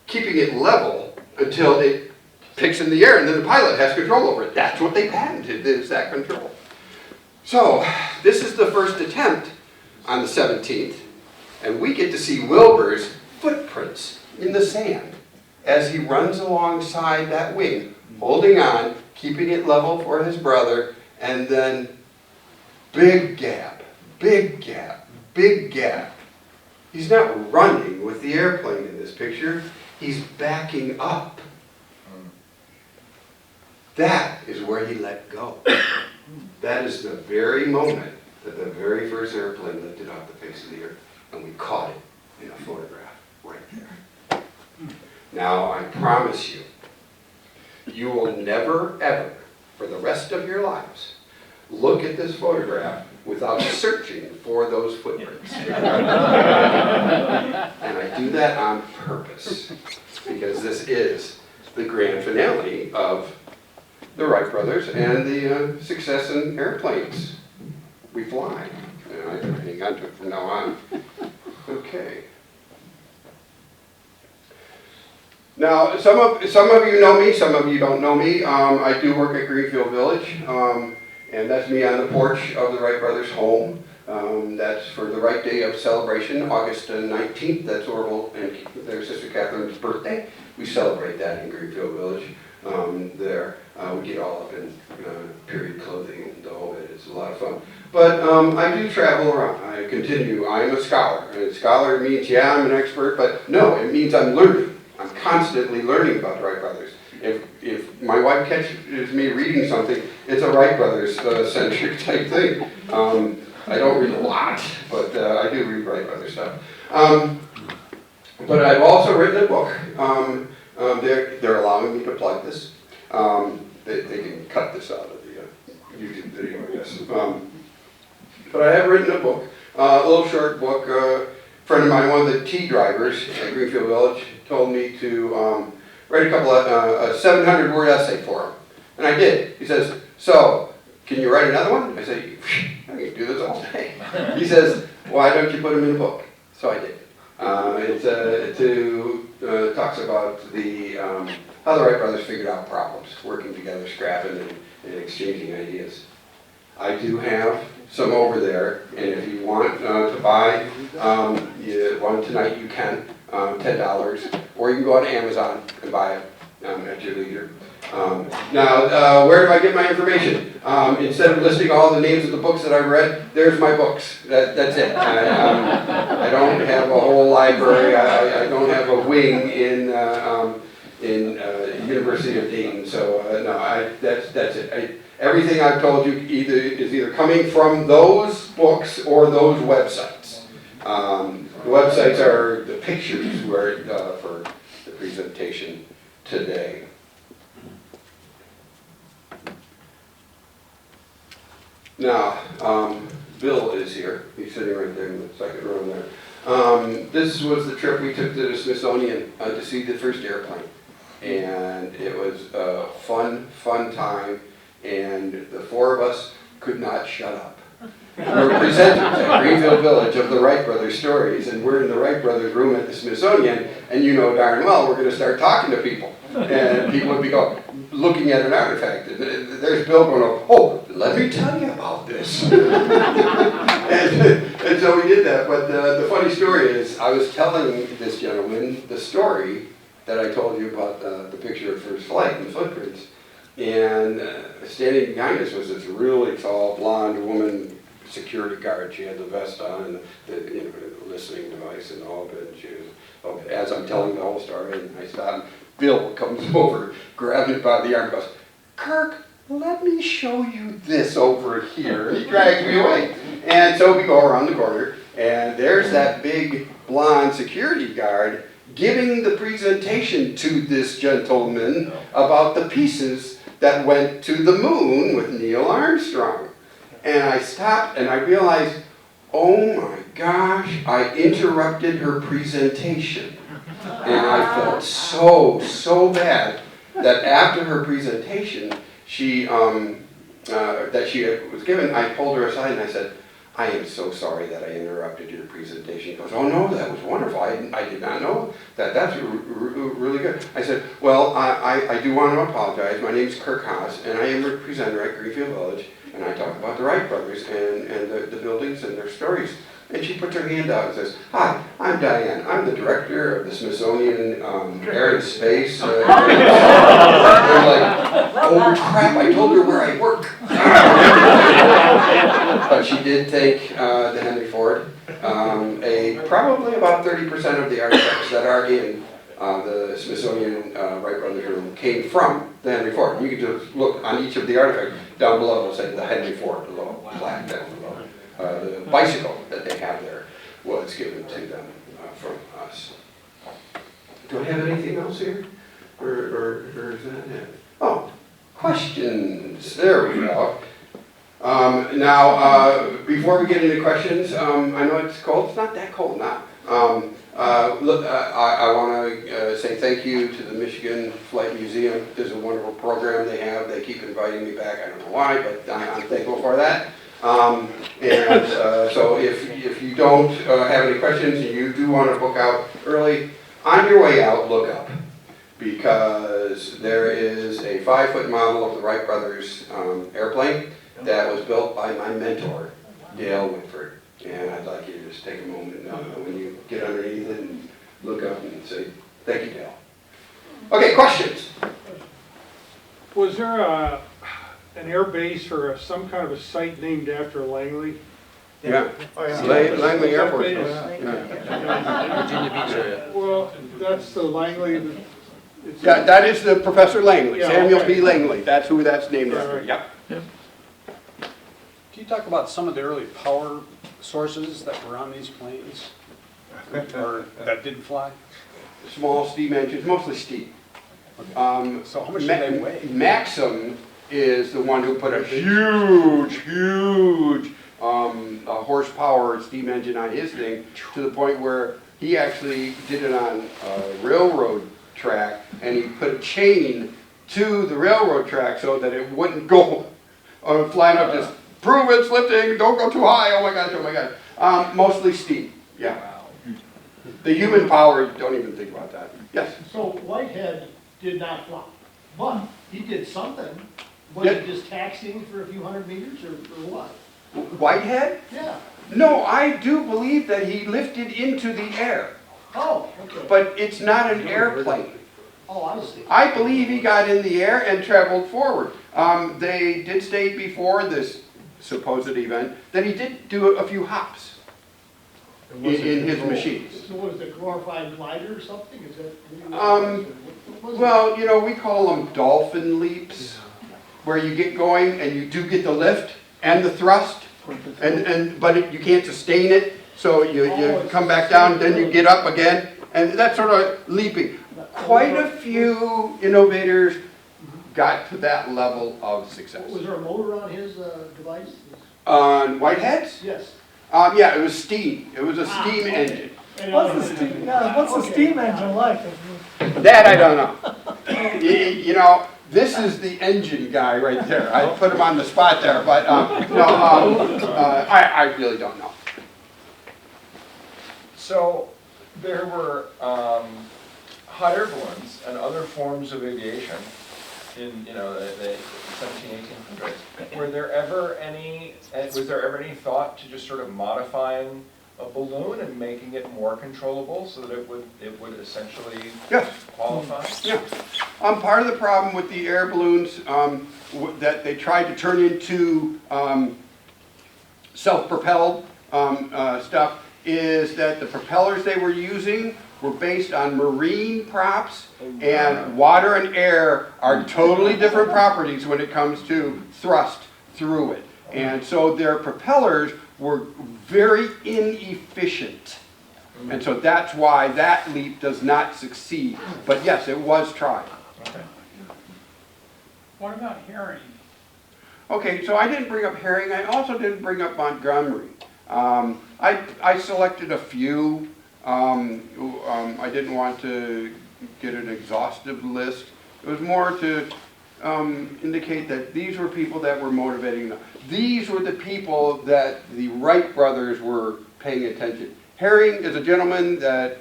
B: keeping it level until it picks in the air, and then the pilot has control over it. That's what they patented, is that control. So this is the first attempt on the 17th, and we get to see Wilbur's footprints in the sand as he runs alongside that wing, holding on, keeping it level for his brother, and then big gap, big gap, big gap. He's not running with the airplane in this picture, he's backing up. That is where he let go. That is the very moment that the very first airplane lifted off the face of the earth, and we caught it in a photograph right there. Now, I promise you, you will never, ever, for the rest of your lives, look at this photograph without searching for those footprints. And I do that on purpose, because this is the grand finale of the Wright Brothers and the success in airplanes. We fly. And I can hang on to it from now on. Okay. Now, some of you know me, some of you don't know me. I do work at Greenfield Village, and that's me on the porch of the Wright Brothers' home. That's for the Wright Day of celebration, August 19th. That's Orville and their sister Catherine's birthday. We celebrate that in Greenfield Village. There, we get all up in period clothing and the whole bit. It's a lot of fun. But I do travel around. I continue. I am a scholar. And a scholar means, yeah, I'm an expert, but no, it means I'm learning. I'm constantly learning about the Wright Brothers. If my wife catches me reading something, it's a Wright Brothers centric type thing. I don't read a lot, but I do read Wright Brothers stuff. But I've also written a book. They're allowing me to plug this. They can cut this out of the YouTube video, I guess. But I have written a book, a little short book. A friend of mine, one of the T drivers at Greenfield Village, told me to write a couple of, a 700-word essay for him. And I did. He says, so, can you write another one? I say, I can do this all day. He says, why don't you put them in a book? So I did. It talks about the how the Wright Brothers figured out problems, working together, scrapping and exchanging ideas. I do have some over there, and if you want to buy one tonight, you can, $10, or you can go on Amazon and buy it at your leisure. Now, where do I get my information? Instead of listing all the names of the books that I've read, there's my books. That's it. I don't have a whole library. I don't have a wing in University of Dayton. So no, that's it. Everything I've told you is either coming from those books or those websites. The websites are the pictures for the presentation today. Now, Bill is here. He's sitting right there in the second row there. This was the trip we took to the Smithsonian to see the first airplane. And it was a fun time. And the four of us could not shut up. We were presenters at Greenfield Village of the Wright Brothers stories, and we're in the Wright Brothers room at the Smithsonian, and you know darn well we're going to start talking to people. And people would be looking at an artifact, and there's Bill going, oh, let me tell you about this. and so we did that, but the funny story is, I was telling this gentleman the story that I told you about the picture of first flight and the footprints. And standing behind us was this really tall blonde woman, security guard. She had the vest on and the listening device and all of it. And she was, okay, as I'm telling the whole story, and I stop. Bill comes over, grabs me by the arm, and goes, "Kirk, let me show you this over here." He drags me away. And so we go around the corner, and there's that big blonde security guard giving the presentation to this gentleman about the pieces that went to the moon with Neil Armstrong. And I stopped and I realized, oh my gosh, I interrupted her presentation. And I felt so bad that after her presentation, that she was given, I pulled her aside and I said, "I am so sorry that I interrupted your presentation." She goes, "Oh no, that was wonderful. I did not know that. That's really good." I said, "Well, I do want to apologize. My name is Kirk Haas, and I am a presenter at Greenfield Village, and I talk about the Wright Brothers and the buildings and their stories." And she puts her hand out and says, "Hi, I'm Diane. I'm the director of the Smithsonian Air and Space." And I'm like, oh crap, I told her where I work. But she did take the Henry Ford. Probably about 30% of the artifacts that are in the Smithsonian Wright Brothers room came from the Henry Ford. You can just look on each of the artifacts down below. It'll say the Henry Ford, the little plaque down below. The bicycle that they have there was given to them from us. Do I have anything else here? Or is that it? Oh, questions. There we go. Now, before we get into questions, I know it's cold. It's not that cold now. Look, I want to say thank you to the Michigan Flight Museum. There's a wonderful program they have. They keep inviting me back. I don't know why, but I'm thankful for that. So if you don't have any questions and you do want to book out early, on your way out, look up. Because there is a 5-foot model of the Wright Brothers airplane that was built by my mentor, Dale Whitford. And I'd like you to just take a moment when you get underneath it and look up and say, "Thank you, Dale." Okay, questions?
E: Was there an air base or some kind of a site named after Langley?
B: Yeah.
C: Oh, yeah.
B: Langley Air Force.
F: Virginia Beach area.
E: Well, that's the Langley.
B: That is the Professor Langley,
E: Yeah,
B: Samuel
E: okay.
B: P. Langley. That's who that's named after.
E: Right.
B: Yep.
C: Can you talk about some of the early power sources that were on these planes? Or that didn't fly?
B: Small steam engines, mostly steam.
C: So how much did they weigh?
B: Maxim is the one who put a huge horsepower steam engine on his thing, to the point where he actually did it on a railroad track, and he put a chain to the railroad track so that it wouldn't go flying up, just prove it's lifting, don't go too high, oh my god. Mostly steam, yeah. The human power, don't even think about that. Yes?
G: So Whitehead did not fly, but he did something. Was
B: Yeah.
G: it just taxiing for a few hundred meters or what?
B: Whitehead?
G: Yeah.
B: No, I do believe that he lifted into the air,
G: Oh, okay.
B: but it's not an airplane.
G: Oh, I see.
B: I believe he got in the air and traveled forward. They did state before this supposed event that he did do a few hops in his machines.
G: So was it a glorified glider or something? Is that?
B: Um,
G: what was it?
B: Well, you know, we call them dolphin leaps, where you get going and you do get the lift and the thrust, but you can't sustain it, so you come back down, then you get up again, and that's sort of leaping. Quite a few innovators got to that level of success.
G: Was there a motor on his device?
B: On Whiteheads?
G: Yes.
B: Yeah, it was steam. It was a steam engine.
D: What's the steam engine like?
B: That I don't know. You know, this is the engine guy right there. I put him on the spot there, but I really don't know.
H: So there were hot air balloons and other forms of aviation in the 1700s, 1800s. Was there ever any thought to just sort of modifying a balloon and making it more controllable so that it would essentially
B: Yes.
H: qualify?
B: Yeah. Part of the problem with the air balloons that they tried to turn into self-propelled stuff, is that the propellers they were using were based on marine props, and water and air are totally different properties when it comes to thrust through it. And so their propellers were very inefficient. And so that's why that leap does not succeed. But yes, it was tried.
H: Okay.
E: What about herring?
B: Okay, so I didn't bring up Herring. I also didn't bring up Montgomery. I selected a few. I didn't want to get an exhaustive list. It was more to indicate that these were people that were motivating them. These were the people that the Wright brothers were paying attention. Herring is a gentleman that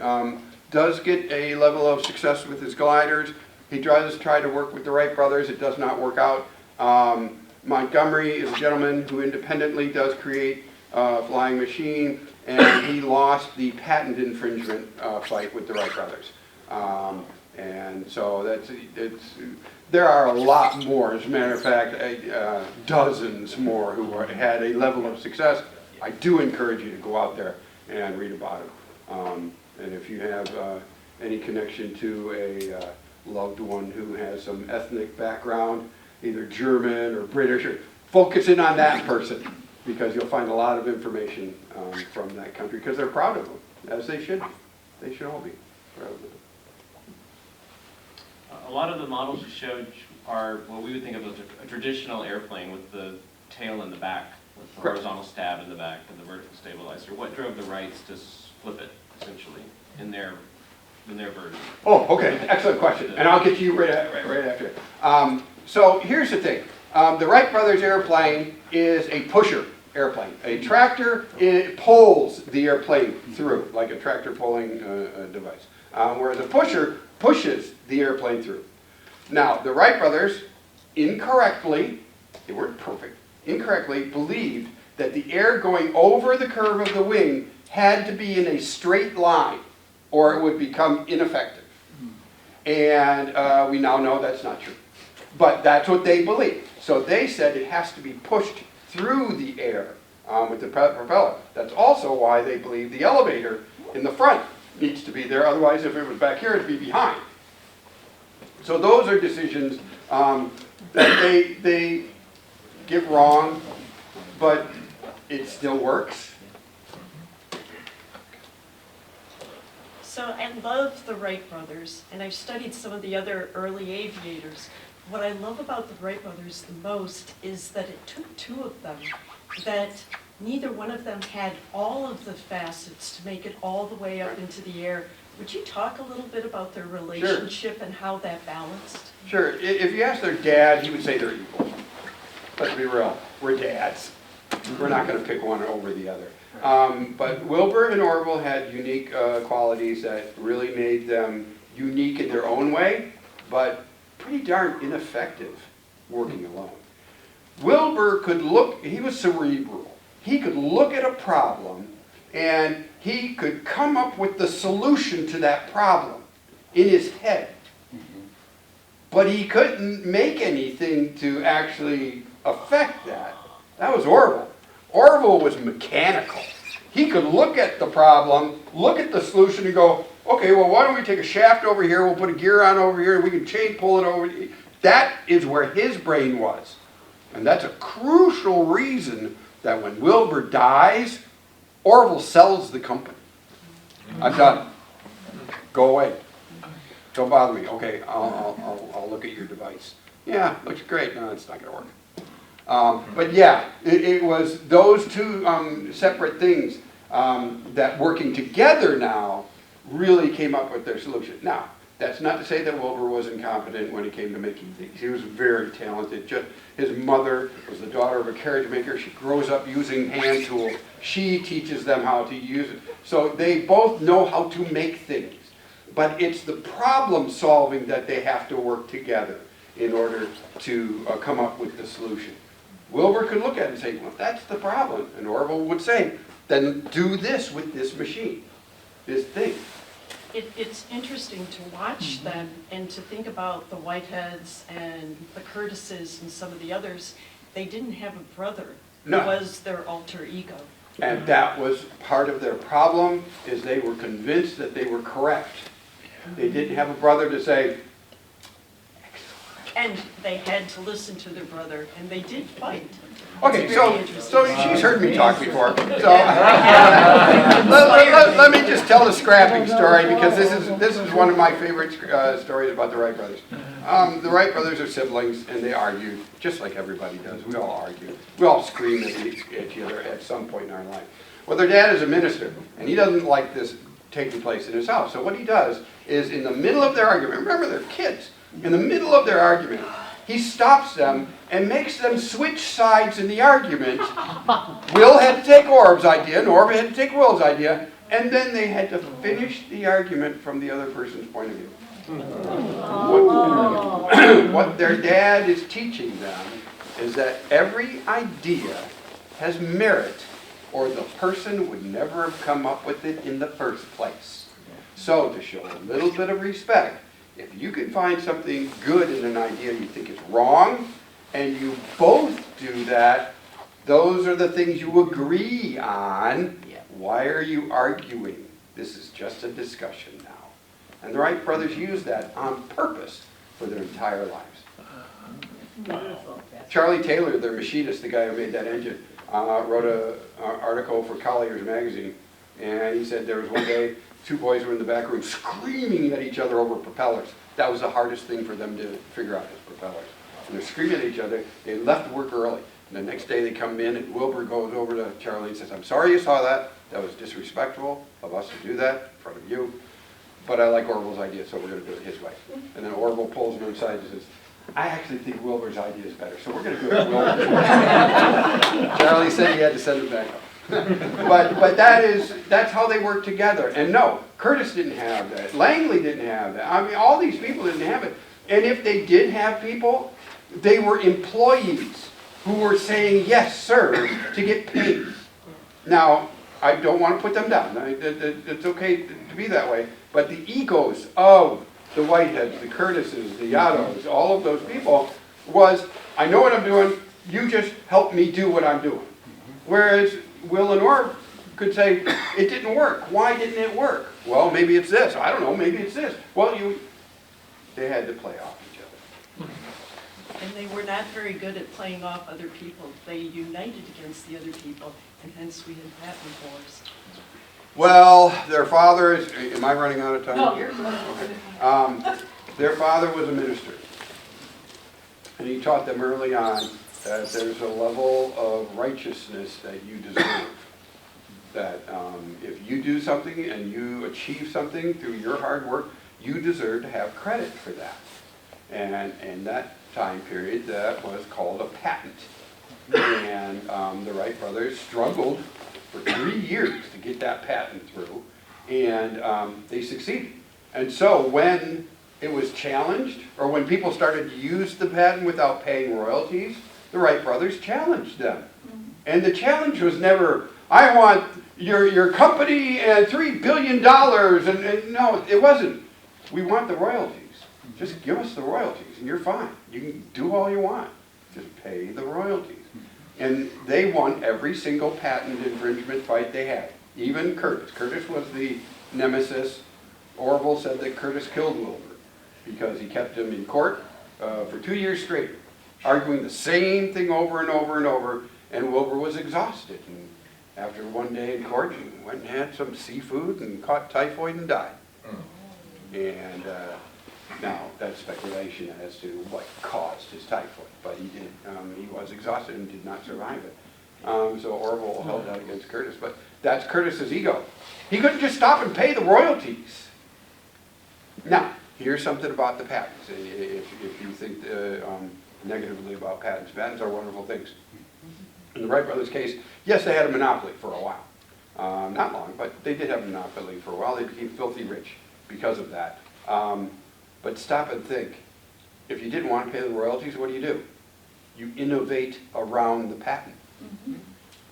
B: does get a level of success with his gliders. He does try to work with the Wright brothers. It does not work out. Montgomery is a gentleman who independently does create a flying machine, and he lost the patent infringement fight with the Wright brothers. And so there are a lot more. As a matter of fact, dozens more who had a level of success. I do encourage you to go out there and read about them. And if you have any connection to a loved one who has some ethnic background, either German or British, or focus in on that person, because you'll find a lot of information from that country, because they're proud of them, as they should be. They should all be proud of them.
F: A lot of the models you showed are what we would think of as a traditional airplane with the tail in the back, with the horizontal stab in the back and the vertical stabilizer. What drove the Wrights to flip it, essentially, in their version?
B: Oh, okay, excellent question, and I'll get to you right after. So here's the thing. The Wright brothers airplane is a pusher airplane. A tractor, it pulls the airplane through, like a tractor pulling device. Whereas a pusher pushes the airplane through. Now, the Wright brothers incorrectly, they weren't perfect, incorrectly believed that the air going over the curve of the wing had to be in a straight line, or it would become ineffective. And we now know that's not true. But that's what they believed. So they said it has to be pushed through the air with the propeller. That's also why they believe the elevator in the front needs to be there. Otherwise, if it was back here, it'd be behind. So those are decisions that they get wrong, but it still works.
I: So I love the Wright brothers, and I've studied some of the other early aviators. What I love about the Wright brothers the most is that it took two of them, that neither one of them had all of the facets to make it all the way up into the air. Would you talk a little bit about their relationship and how that balanced?
B: Sure. If you ask their dad, he would say they're equal. Let's be real. We're dads. We're not going to pick one over the other. But Wilbur and Orville had unique qualities that really made them unique in their own way, but pretty darn ineffective working alone. Wilbur could look, he was cerebral. He could look at a problem and he could come up with the solution to that problem in his head. But he couldn't make anything to actually affect that. That was Orville. Orville was mechanical. He could look at the problem, look at the solution and go, okay, well, why don't we take a shaft over here, we'll put a gear on over here, and we can chain pull it over. That is where his brain was. And that's a crucial reason that when Wilbur dies, Orville sells the company. I'm done. Go away. Don't bother me. Okay, I'll look at your device. Yeah, looks great. No, it's not going to work. But yeah, it was those two separate things that working together now really came up with their solution. Now, that's not to say that Wilbur was incompetent when it came to making things. He was very talented. His mother was the daughter of a carriage maker. She grows up using hand tools. She teaches them how to use it. So they both know how to make things. But it's the problem solving that they have to work together in order to come up with the solution. Wilbur could look at it and say, well, that's the problem. And Orville would say, then do this with this machine, this thing.
I: It's interesting to watch them and to think about the Whiteheads and the Curtises and some of the others. They didn't have a brother
B: No.
I: was their alter ego.
B: And that was part of their problem, is they were convinced that they were correct. They didn't have a brother to say,
I: And they had to listen to their brother, and they did fight.
B: okay,
I: It's
B: so,
I: very interesting.
B: so she's heard me talk before, so let me just tell the scrapping story, because this is one of my favorite stories about the Wright brothers. The Wright brothers are siblings, and they argued, just like everybody does. We all argue. We all scream at each other at some point in our life. Well, their dad is a minister, and he doesn't like this taking place in his house. So what he does is, in the middle of their argument, remember they're kids, in the middle of their argument, he stops them and makes them switch sides in the argument. Will had to take Orb's idea, and Orv had to take Will's idea, and then they had to finish the argument from the other person's point of view. What their dad is teaching them is that every idea has merit, or the person would never have come up with it in the first place. So, to show a little bit of respect, if you can find something good in an idea you think is wrong, and you both do that, those are the things you agree on. Why are you arguing? This is just a discussion now. And the Wright brothers used that on purpose for their entire lives. Charlie Taylor, their machinist, the guy who made that engine, wrote an article for Collier's magazine, and he said there was one day 2 boys were in the back room screaming at each other over propellers. That was the hardest thing for them to figure out, is propellers. And they're screaming at each other. They left work early. And the next day they come in, and Wilbur goes over to Charlie and says, "I'm sorry you saw that. That was disrespectful of us to do that in front of you. But I like Orville's idea, so we're going to do it his way." And then Orville pulls him aside and says, "I actually think Wilbur's idea is better, so we're going to do it Wilbur's way." Charlie said he had to send it back up. but that's how they work together. And no, Curtis didn't have that. Langley didn't have that. I mean, all these people didn't have it. And if they did have people, they were employees who were saying yes, sir, to get paid. Now, I don't want to put them down. It's okay to be that way. But the egos of the Whiteheads, the Curtises, the Ottos, all of those people was, I know what I'm doing, you just help me do what I'm doing. Whereas Will and Orv could say, it didn't work. Why didn't it work? Well, maybe it's this. I don't know, maybe it's this. Well, they had to play off each other.
I: And they were not very good at playing off other people. They united against the other people, and hence we had patent wars.
B: Well, their father is, am I running out of time?
A: No, you're
B: Okay. Their father was a minister. And he taught them early on that there's a level of righteousness that you deserve. That if you do something and you achieve something through your hard work, you deserve to have credit for that. And in that time period, that was called a patent. And the Wright brothers struggled for 3 years to get that patent through, and they succeeded. And so when it was challenged, or when people started to use the patent without paying royalties, the Wright brothers challenged them. And the challenge was never, I want your company and $3 billion, and no, it wasn't. We want the royalties. Just give us the royalties, and you're fine. You can do all you want. Just pay the royalties. And they won every single patent infringement fight they had. Even Curtis. Curtis was the nemesis. Orville said that Curtis killed Wilbur because he kept him in court for 2 years straight, arguing the same thing over and over and over, and Wilbur was exhausted. And after one day in court, he went and had some seafood and caught typhoid and died. And now, that's speculation as to what caused his typhoid, but he did. He was exhausted and did not survive it. So Orville held out against Curtis, but that's Curtis's ego. He couldn't just stop and pay the royalties. Now, here's something about the patents. If you think negatively about patents, patents are wonderful things. In the Wright brothers' case, yes, they had a monopoly for a while. Not long, but they did have a monopoly for a while. They became filthy rich because of that. But stop and think. If you didn't want to pay the royalties, what do? You innovate around the patent.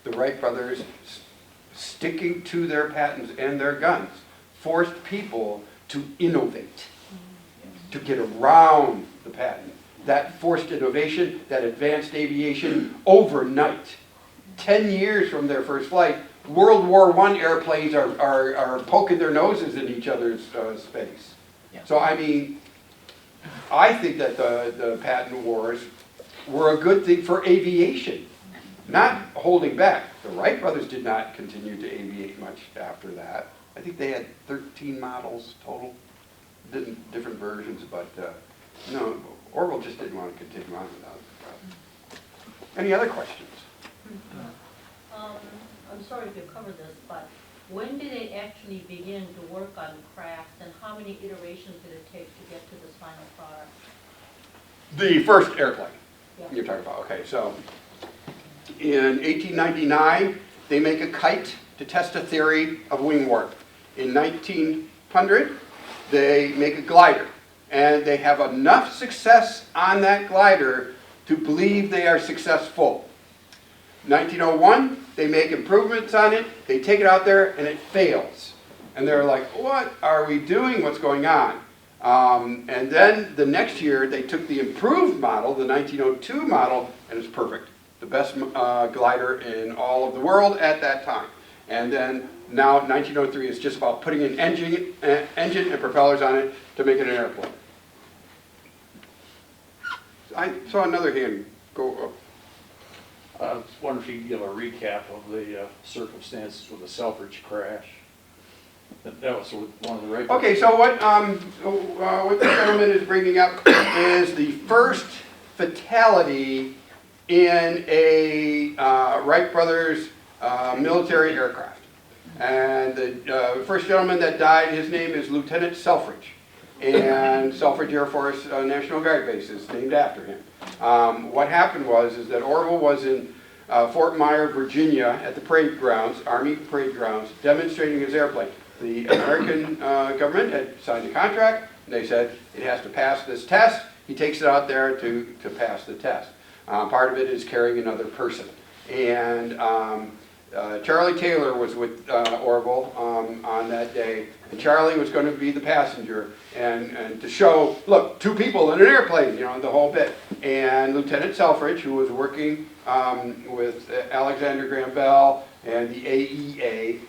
B: The Wright brothers, sticking to their patents and their guns, forced people to innovate, to get around the patent. That forced innovation, that advanced aviation overnight. 10 years from their first flight, World War I airplanes are poking their noses in each other's space. So I mean, I think that the patent wars were a good thing for aviation, not holding back. The Wright brothers did not continue to aviate much after that. I think they had 13 models total, different versions, but no, Orville just didn't want to continue on without it. Any other questions?
J: I'm sorry if you covered this, but when did it actually begin to work on crafts, and how many iterations did it take to get to this final product?
B: The first airplane
J: Yeah.
B: you're talking about, okay, so in 1899, they make a kite to test a theory of wing warp. In 1900, they make a glider, and they have enough success on that glider to believe they are successful. 1901, they make improvements on it, they take it out there, and it fails. And they're like, what are we doing? What's going on? And then the next year, they took the improved model, the 1902 model, and it's perfect. The best glider in all of the world at that time. And then now 1903 is just about putting an engine and propellers on it to make it an airplane. I saw another hand go up.
K: I wonder if you could give a recap of the circumstances with the Selfridge crash. That was with one of the Wright.
B: Okay, so what the gentleman is bringing up is the first fatality in a Wright Brothers military aircraft. And the first gentleman that died, his name is Lieutenant Selfridge. And Selfridge Air Force National Guard Base is named after him. What happened is that Orville was in Fort Myer, Virginia at the parade grounds, Army parade grounds, demonstrating his airplane. The American government had signed a contract, and they said it has to pass this test. He takes it out there to pass the test. Part of it is carrying another person. And Charlie Tailor was with Orville on that day, and Charlie was going to be the passenger and to show, look, two people in an airplane, you know, the whole bit. And Lieutenant Selfridge, who was working with Alexander Graham Bell and the AEA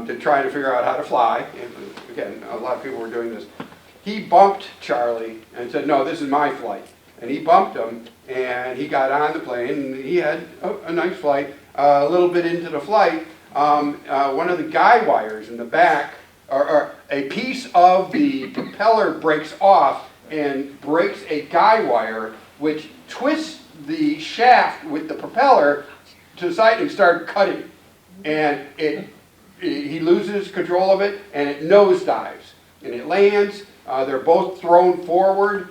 B: to try to figure out how to fly, and again, a lot of people were doing this, he bumped Charlie and said, no, this is my flight. And he bumped him, and he got on the plane, and he had a nice flight. A little bit into the flight, one of the guy wires in the back, or a piece of the propeller breaks off and breaks a guy wire, which twists the shaft with the propeller to the side and started cutting. And he loses control of it, and it nosedives. And it lands. They're both thrown forward.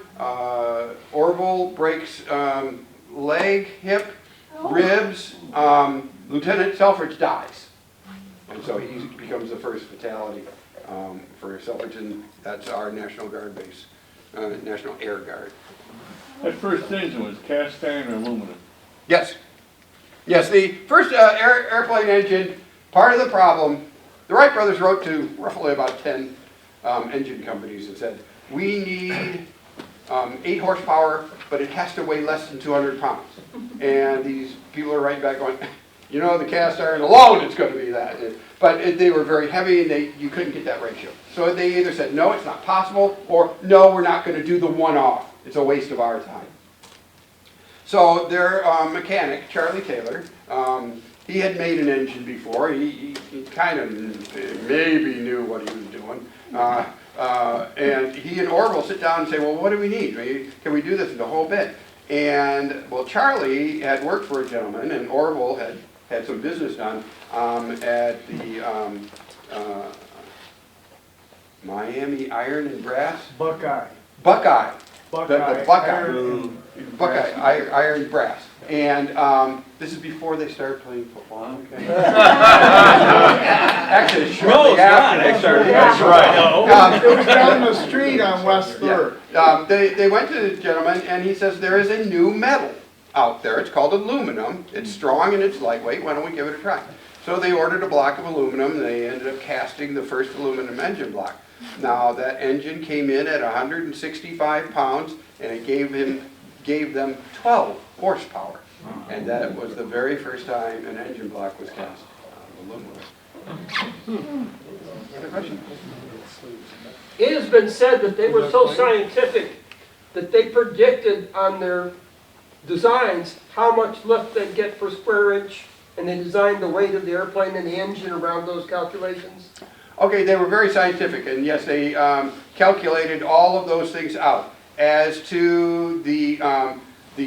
B: Orville breaks leg, hip, ribs. Lieutenant Selfridge dies. And so he becomes the first fatality for Selfridge, and that's our National Guard base, National Air Guard.
K: That first engine was cast iron or aluminum?
B: Yes. Yes, the first airplane engine, part of the problem, the Wright brothers wrote to roughly about 10 engine companies and said, we need 8 horsepower, but it has to weigh less than 200 pounds. And these people are writing back going, you know, the cast iron alone it's going to be that. But they were very heavy, and you couldn't get that ratio. So they either said, no, it's not possible, or no, we're not going to do the one-off. It's a waste of our time. So their mechanic, Charlie Tailor, he had made an engine before. He kind of maybe knew what he was doing. And he and Orville sit down and say, well, what do we need? Can we do this in the whole bit? And, well, Charlie had worked for a gentleman, and Orville had some business done at the Miami Iron and Brass?
D: Buckeye.
B: Buckeye.
D: Buckeye.
B: The Buckeye.
D: Buckeye.
B: Iron and Brass. And this is before they started playing football. Okay. Actually, shortly after.
K: That's right.
G: It was down the street on West Third.
B: Yeah. They went to the gentleman, and he says, there is a new metal out there. It's called aluminum. It's strong and it's lightweight. Why don't we give it a try? So they ordered a block of aluminum, and they ended up casting the first aluminum engine block. Now, that engine came in at 165 pounds, and it gave them 12 horsepower. And that was the very first time an engine block was cast on aluminum. Other question?
L: It has been said that they were so scientific that they predicted on their designs how much lift they'd get per square inch, and they designed the weight of the airplane and the engine around those calculations.
B: Okay, they were very scientific, and yes, they calculated all of those things out. As to the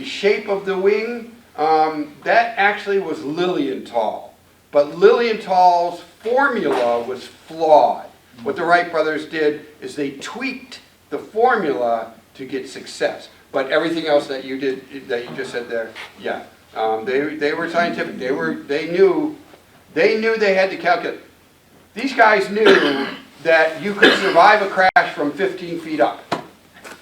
B: shape of the wing, that actually was Lilienthal. But Lilienthal's formula was flawed. What the Wright brothers did is they tweaked the formula to get success. But everything else that you did, that you just said there, yeah, they were scientific. They knew they had to calculate. These guys knew that you could survive a crash from 15 feet up.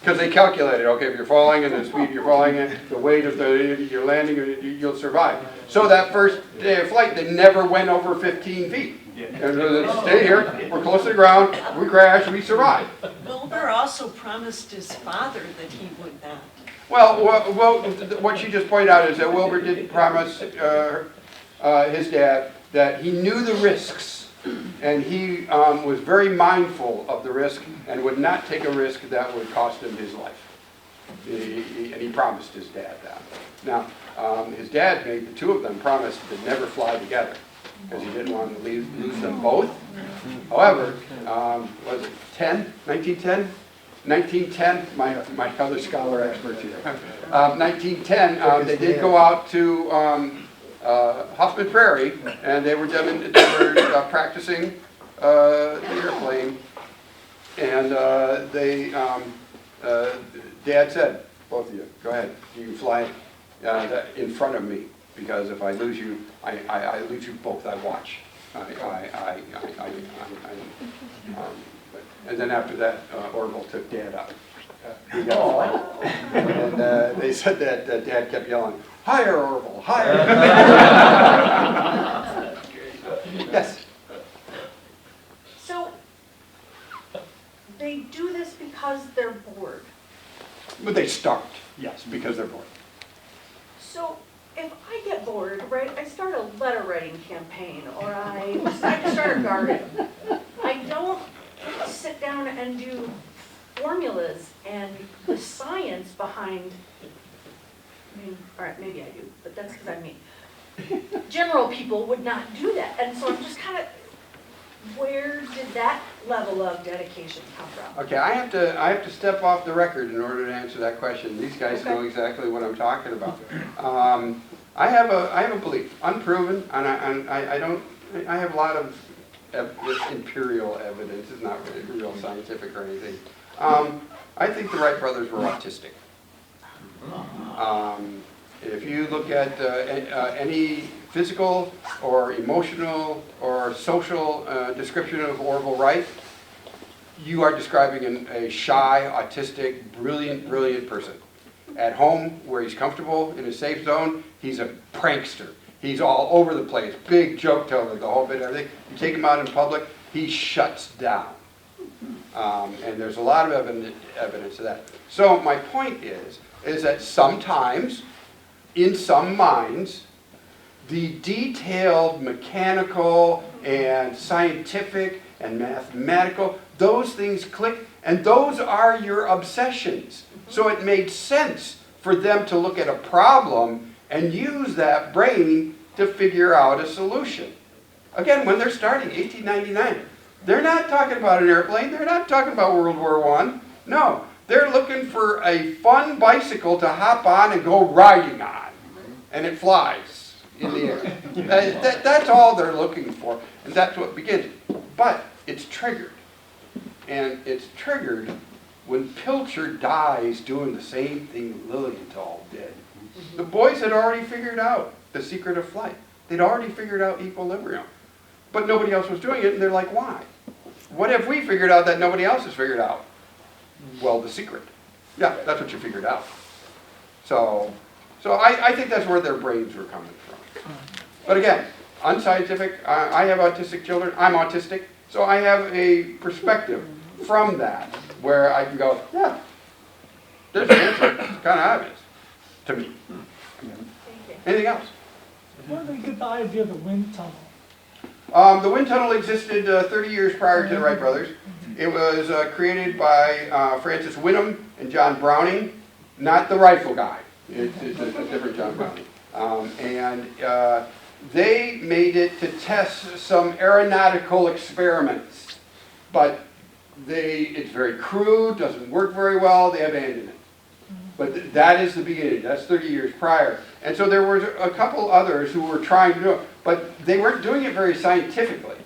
B: Because they calculated, okay, if you're falling and the speed you're falling in, the weight of your landing, you'll survive. So that first day of flight, they never went over 15 feet. And stay here, we're close to the ground, we crash, we survive.
I: Wilbur also promised his father that he would not.
B: Well, what you just pointed out is that Wilbur did promise his dad that he knew the risks. And he was very mindful of the risk and would not take a risk that would cost him his life. And he promised his dad that. Now, his dad made the two of them promise to never fly together because he didn't want to lose them both. However, was it 1910? 1910, my other scholar experts here. 1910, they did go out to Huffman Prairie, and they were practicing the airplane, and Dad said, both of you, go ahead, you can fly in front of me, because if I lose you, I lose you both, I watch. And then after that, Orville took Dad out. He got flight. And they said that Dad kept yelling, "Higher, Orville, higher!" Yes?
M: So, they do this because they're bored.
B: But they start, yes, because they're bored.
M: So, if I get bored, right, I start a letter writing campaign, or I decide to start a garden. I don't sit down and do formulas and the science behind, I mean, all right, maybe I do, but that's because I'm me. General people would not do that, and so I'm just kind of, where did that level of dedication come from?
B: Okay, I have to step off the record in order to answer that question. These guys know exactly what I'm talking about. I have a belief, unproven, and I have a lot of imperial evidence. It's not really real scientific or anything. I think the Wright brothers were autistic. If you look at any physical or emotional or social description of Orville Wright, you are describing a shy, autistic, brilliant person. At home, where he's comfortable in a safe zone, he's a prankster. He's all over the place, big joke teller, the whole bit, everything. You take him out in public, he shuts down. And there's a lot of evidence of that. So my point is that sometimes, in some minds, the detailed mechanical and scientific and mathematical, those things click, and those are your obsessions. So it made sense for them to look at a problem and use that brain to figure out a solution. Again, when they're starting, 1899, they're not talking about an airplane, they're not talking about World War I. No, they're looking for a fun bicycle to hop on and go riding on. And it flies in the air. That's all they're looking for, and that's what begins. But it's triggered. And it's triggered when Pilcher dies doing the same thing Lilienthal did. The boys had already figured out the secret of flight. They'd already figured out equilibrium. But nobody else was doing it, and they're like, why? What have we figured out that nobody else has figured out? Well, the secret. Yeah, that's what you figured out. So I think that's where their brains were coming from. But again, unscientific. I have autistic children. I'm autistic. So I have a perspective from that where I can go, yeah, there's an answer. It's kind of obvious to me.
M: Thank you.
B: Anything else?
G: Where did they get the idea of the wind tunnel?
B: The wind tunnel existed 30 years prior to the Wright Brothers. It was created by Francis Wyndham and John Browning, not the rifle guy. It's a different John Browning. They made it to test some aeronautical experiments, but it's very crude, doesn't work very well, they abandoned it. But that is the beginning, that's 30 years prior. And so there were a couple others who were trying to do it, but they weren't doing it very scientifically.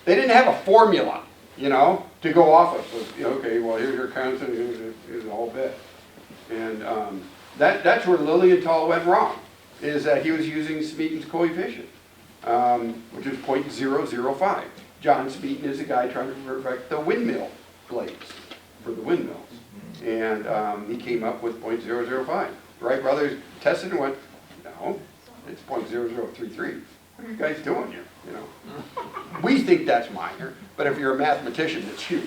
B: They didn't have a formula, to go off of. So, okay, well, here's your constant, here's the whole bit. And that's where Lilienthal went wrong, is that he was using Smeaton's coefficient, which is 0.005. John Smeaton is the guy trying to perfect the windmill blades for the windmills. And he came up with 0.005. The Wright brothers tested and went, no, it's 0.0033. What are you guys doing here? We think that's minor, but if you're a mathematician, it's huge.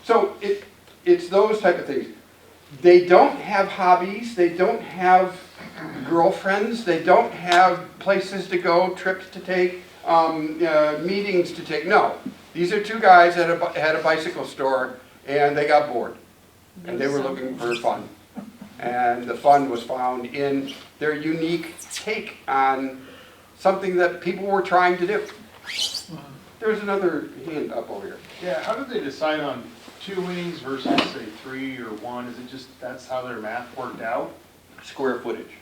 B: So it's those type of things. They don't have hobbies. They don't have girlfriends. They don't have places to go, trips to take, meetings to take. No, these are two guys that had a bicycle store, and they got bored, and they were looking for fun. And the fun was found in their unique take on something that people were trying to do. There's another hand up over here.
N: Yeah, how did they decide on 2 wings versus, say, 3 or 1? Is it just that's how their math worked out?
B: Square footage.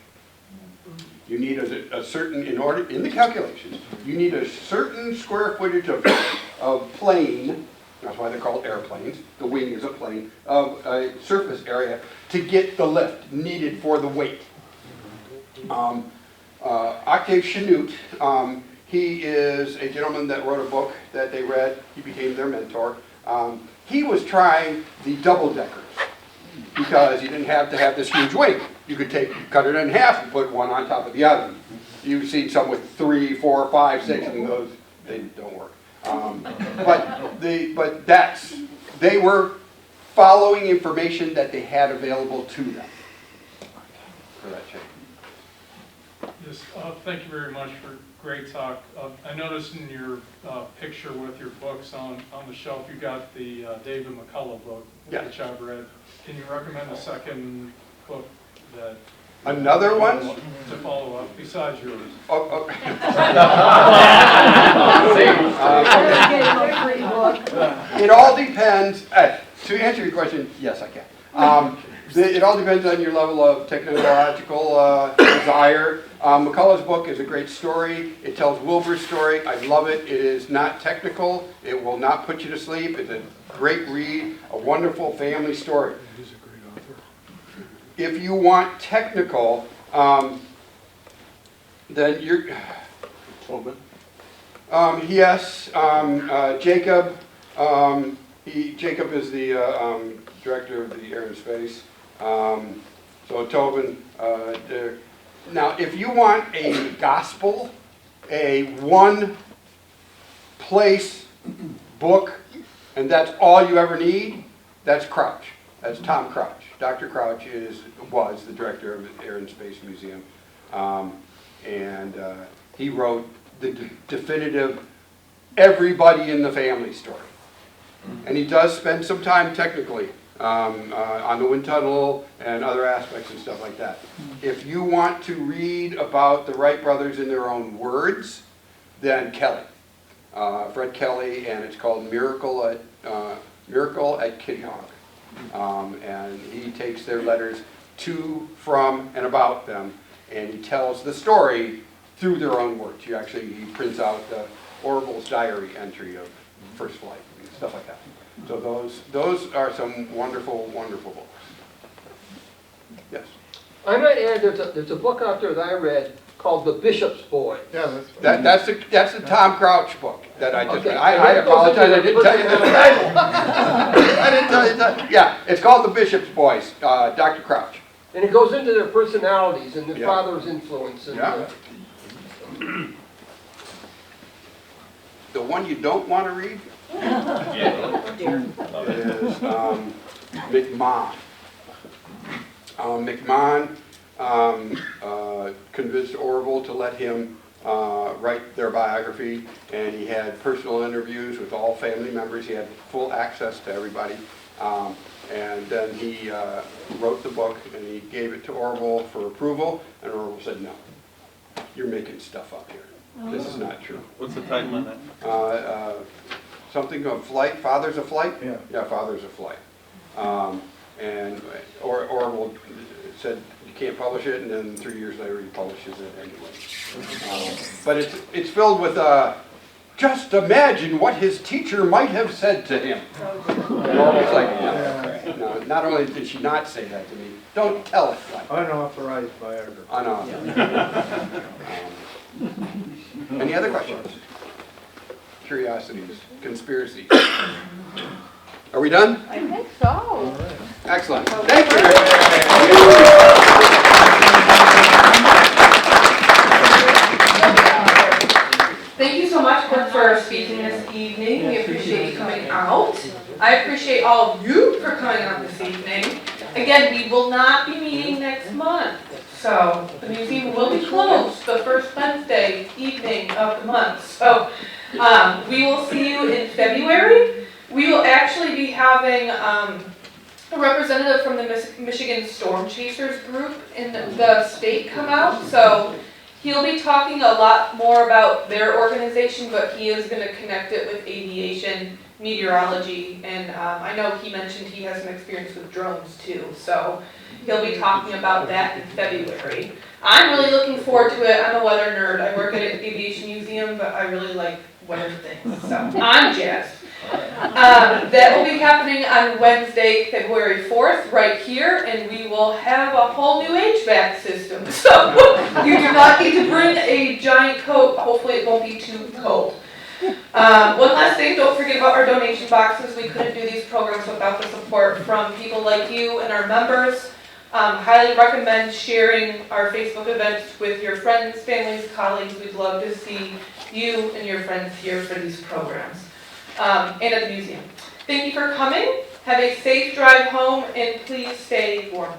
B: You need a certain, in the calculations, you need a certain square footage of plane, that's why they're called airplanes, the wing is a plane, of a surface area to get the lift needed for the weight. Octave Chanute, he is a gentleman that wrote a book that they read, he became their mentor. He was trying the double-deckers because you didn't have to have this huge wing. You could cut it in half and put one on top of the other. You've seen some with 3, 4, 5, 6, and those, they don't work. They were following information that they had available to them for that change.
E: Yes, thank you very much for great talk. I noticed in your picture with your books on the shelf, you got the David McCullough book, which I've read. Can you recommend a second book that...
B: Another one?
E: To follow up, besides yours.
B: It all depends, to answer your question, yes I can. It all depends on your level of technological desire. McCullough's book is a great story. It tells Wilbur's story. I love it. It is not technical. It will not put you to sleep. It's a great read, a wonderful family story.
E: He's a great author.
B: If you want technical, then you're...
K: Tobin?
B: Yes, Jacob. Jacob is the director of the Air and Space. So Tobin. Now, if you want a gospel, a one-place book, and that's all you ever need, that's Crouch. That's Tom Crouch. Dr. Crouch was the director of the Air and Space Museum, and he wrote the definitive everybody in the family story. And he does spend some time technically on the wind tunnel and other aspects and stuff like that. If you want to read about the Wright brothers in their own words, then Kelly, Fred Kelly, and it's called Miracle at Kitty Hawk. And he takes their letters to, from, and about them, and he tells the story through their own words. He prints out Orville's diary entry of first flight and stuff like that. So those are some wonderful, wonderful books. Yes.
L: I might add, there's a book out there that I read called The Bishop's Boy.
D: Yeah, that's
B: That's the Tom Crouch book that I just read.
L: Okay.
B: I apologize, I didn't tell you the title. I didn't tell you the title. Yeah, it's called The Bishop's Boys, Dr. Crouch.
L: And it goes into their personalities and their father's influence. And,
B: the one you don't want to read is McMahon. McMahon convinced Orville to let him write their biography, and he had personal interviews with all family members. He had full access to everybody. And then he wrote the book, and he gave it to Orville for approval, and Orville said, no, you're making stuff up here. This is not true.
K: What's the title on that?
B: Something of flight, Fathers of Flight?
K: Yeah.
B: Yeah, Fathers of Flight. And Orville said, you can't publish it, and then 3 years later he publishes it anyway. But it's filled with, just imagine what his teacher might have said to him. And Orville's like, no, not only did she not say that to me, don't tell it like that.
D: Unauthorized biography.
B: Unauthorized. Any other questions? Curiosities, conspiracies? Are we done?
A: I think so.
B: Excellent. Thank you.
A: Thank you so much for speaking this evening. We appreciate you coming out. I appreciate all of you for coming out this evening. Again, we will not be meeting next month, so the museum will be closed the first Wednesday evening of the month. So we will see you in February. We will actually be having a representative from the Michigan Storm Chasers group in the state come out. So he'll be talking a lot more about their organization, but he is going to connect it with aviation, meteorology, and I know he mentioned he has some experience with drones too. So he'll be talking about that in February. I'm really looking forward to it. I'm a weather nerd. I work at an aviation museum, but I really like weather things. So I'm jazzed. That will be happening on Wednesday, February 4th, right here, and we will have a whole new HVAC system. So you do not need to bring a giant coat. Hopefully it won't be too cold. One last thing, don't forget about our donation boxes. We couldn't do these programs without the support from people like you and our members. Highly recommend sharing our Facebook events with your friends, families, colleagues. We'd love to see you and your friends here for these programs. And at the museum. Thank you for coming. Have a safe drive home, and please stay warm.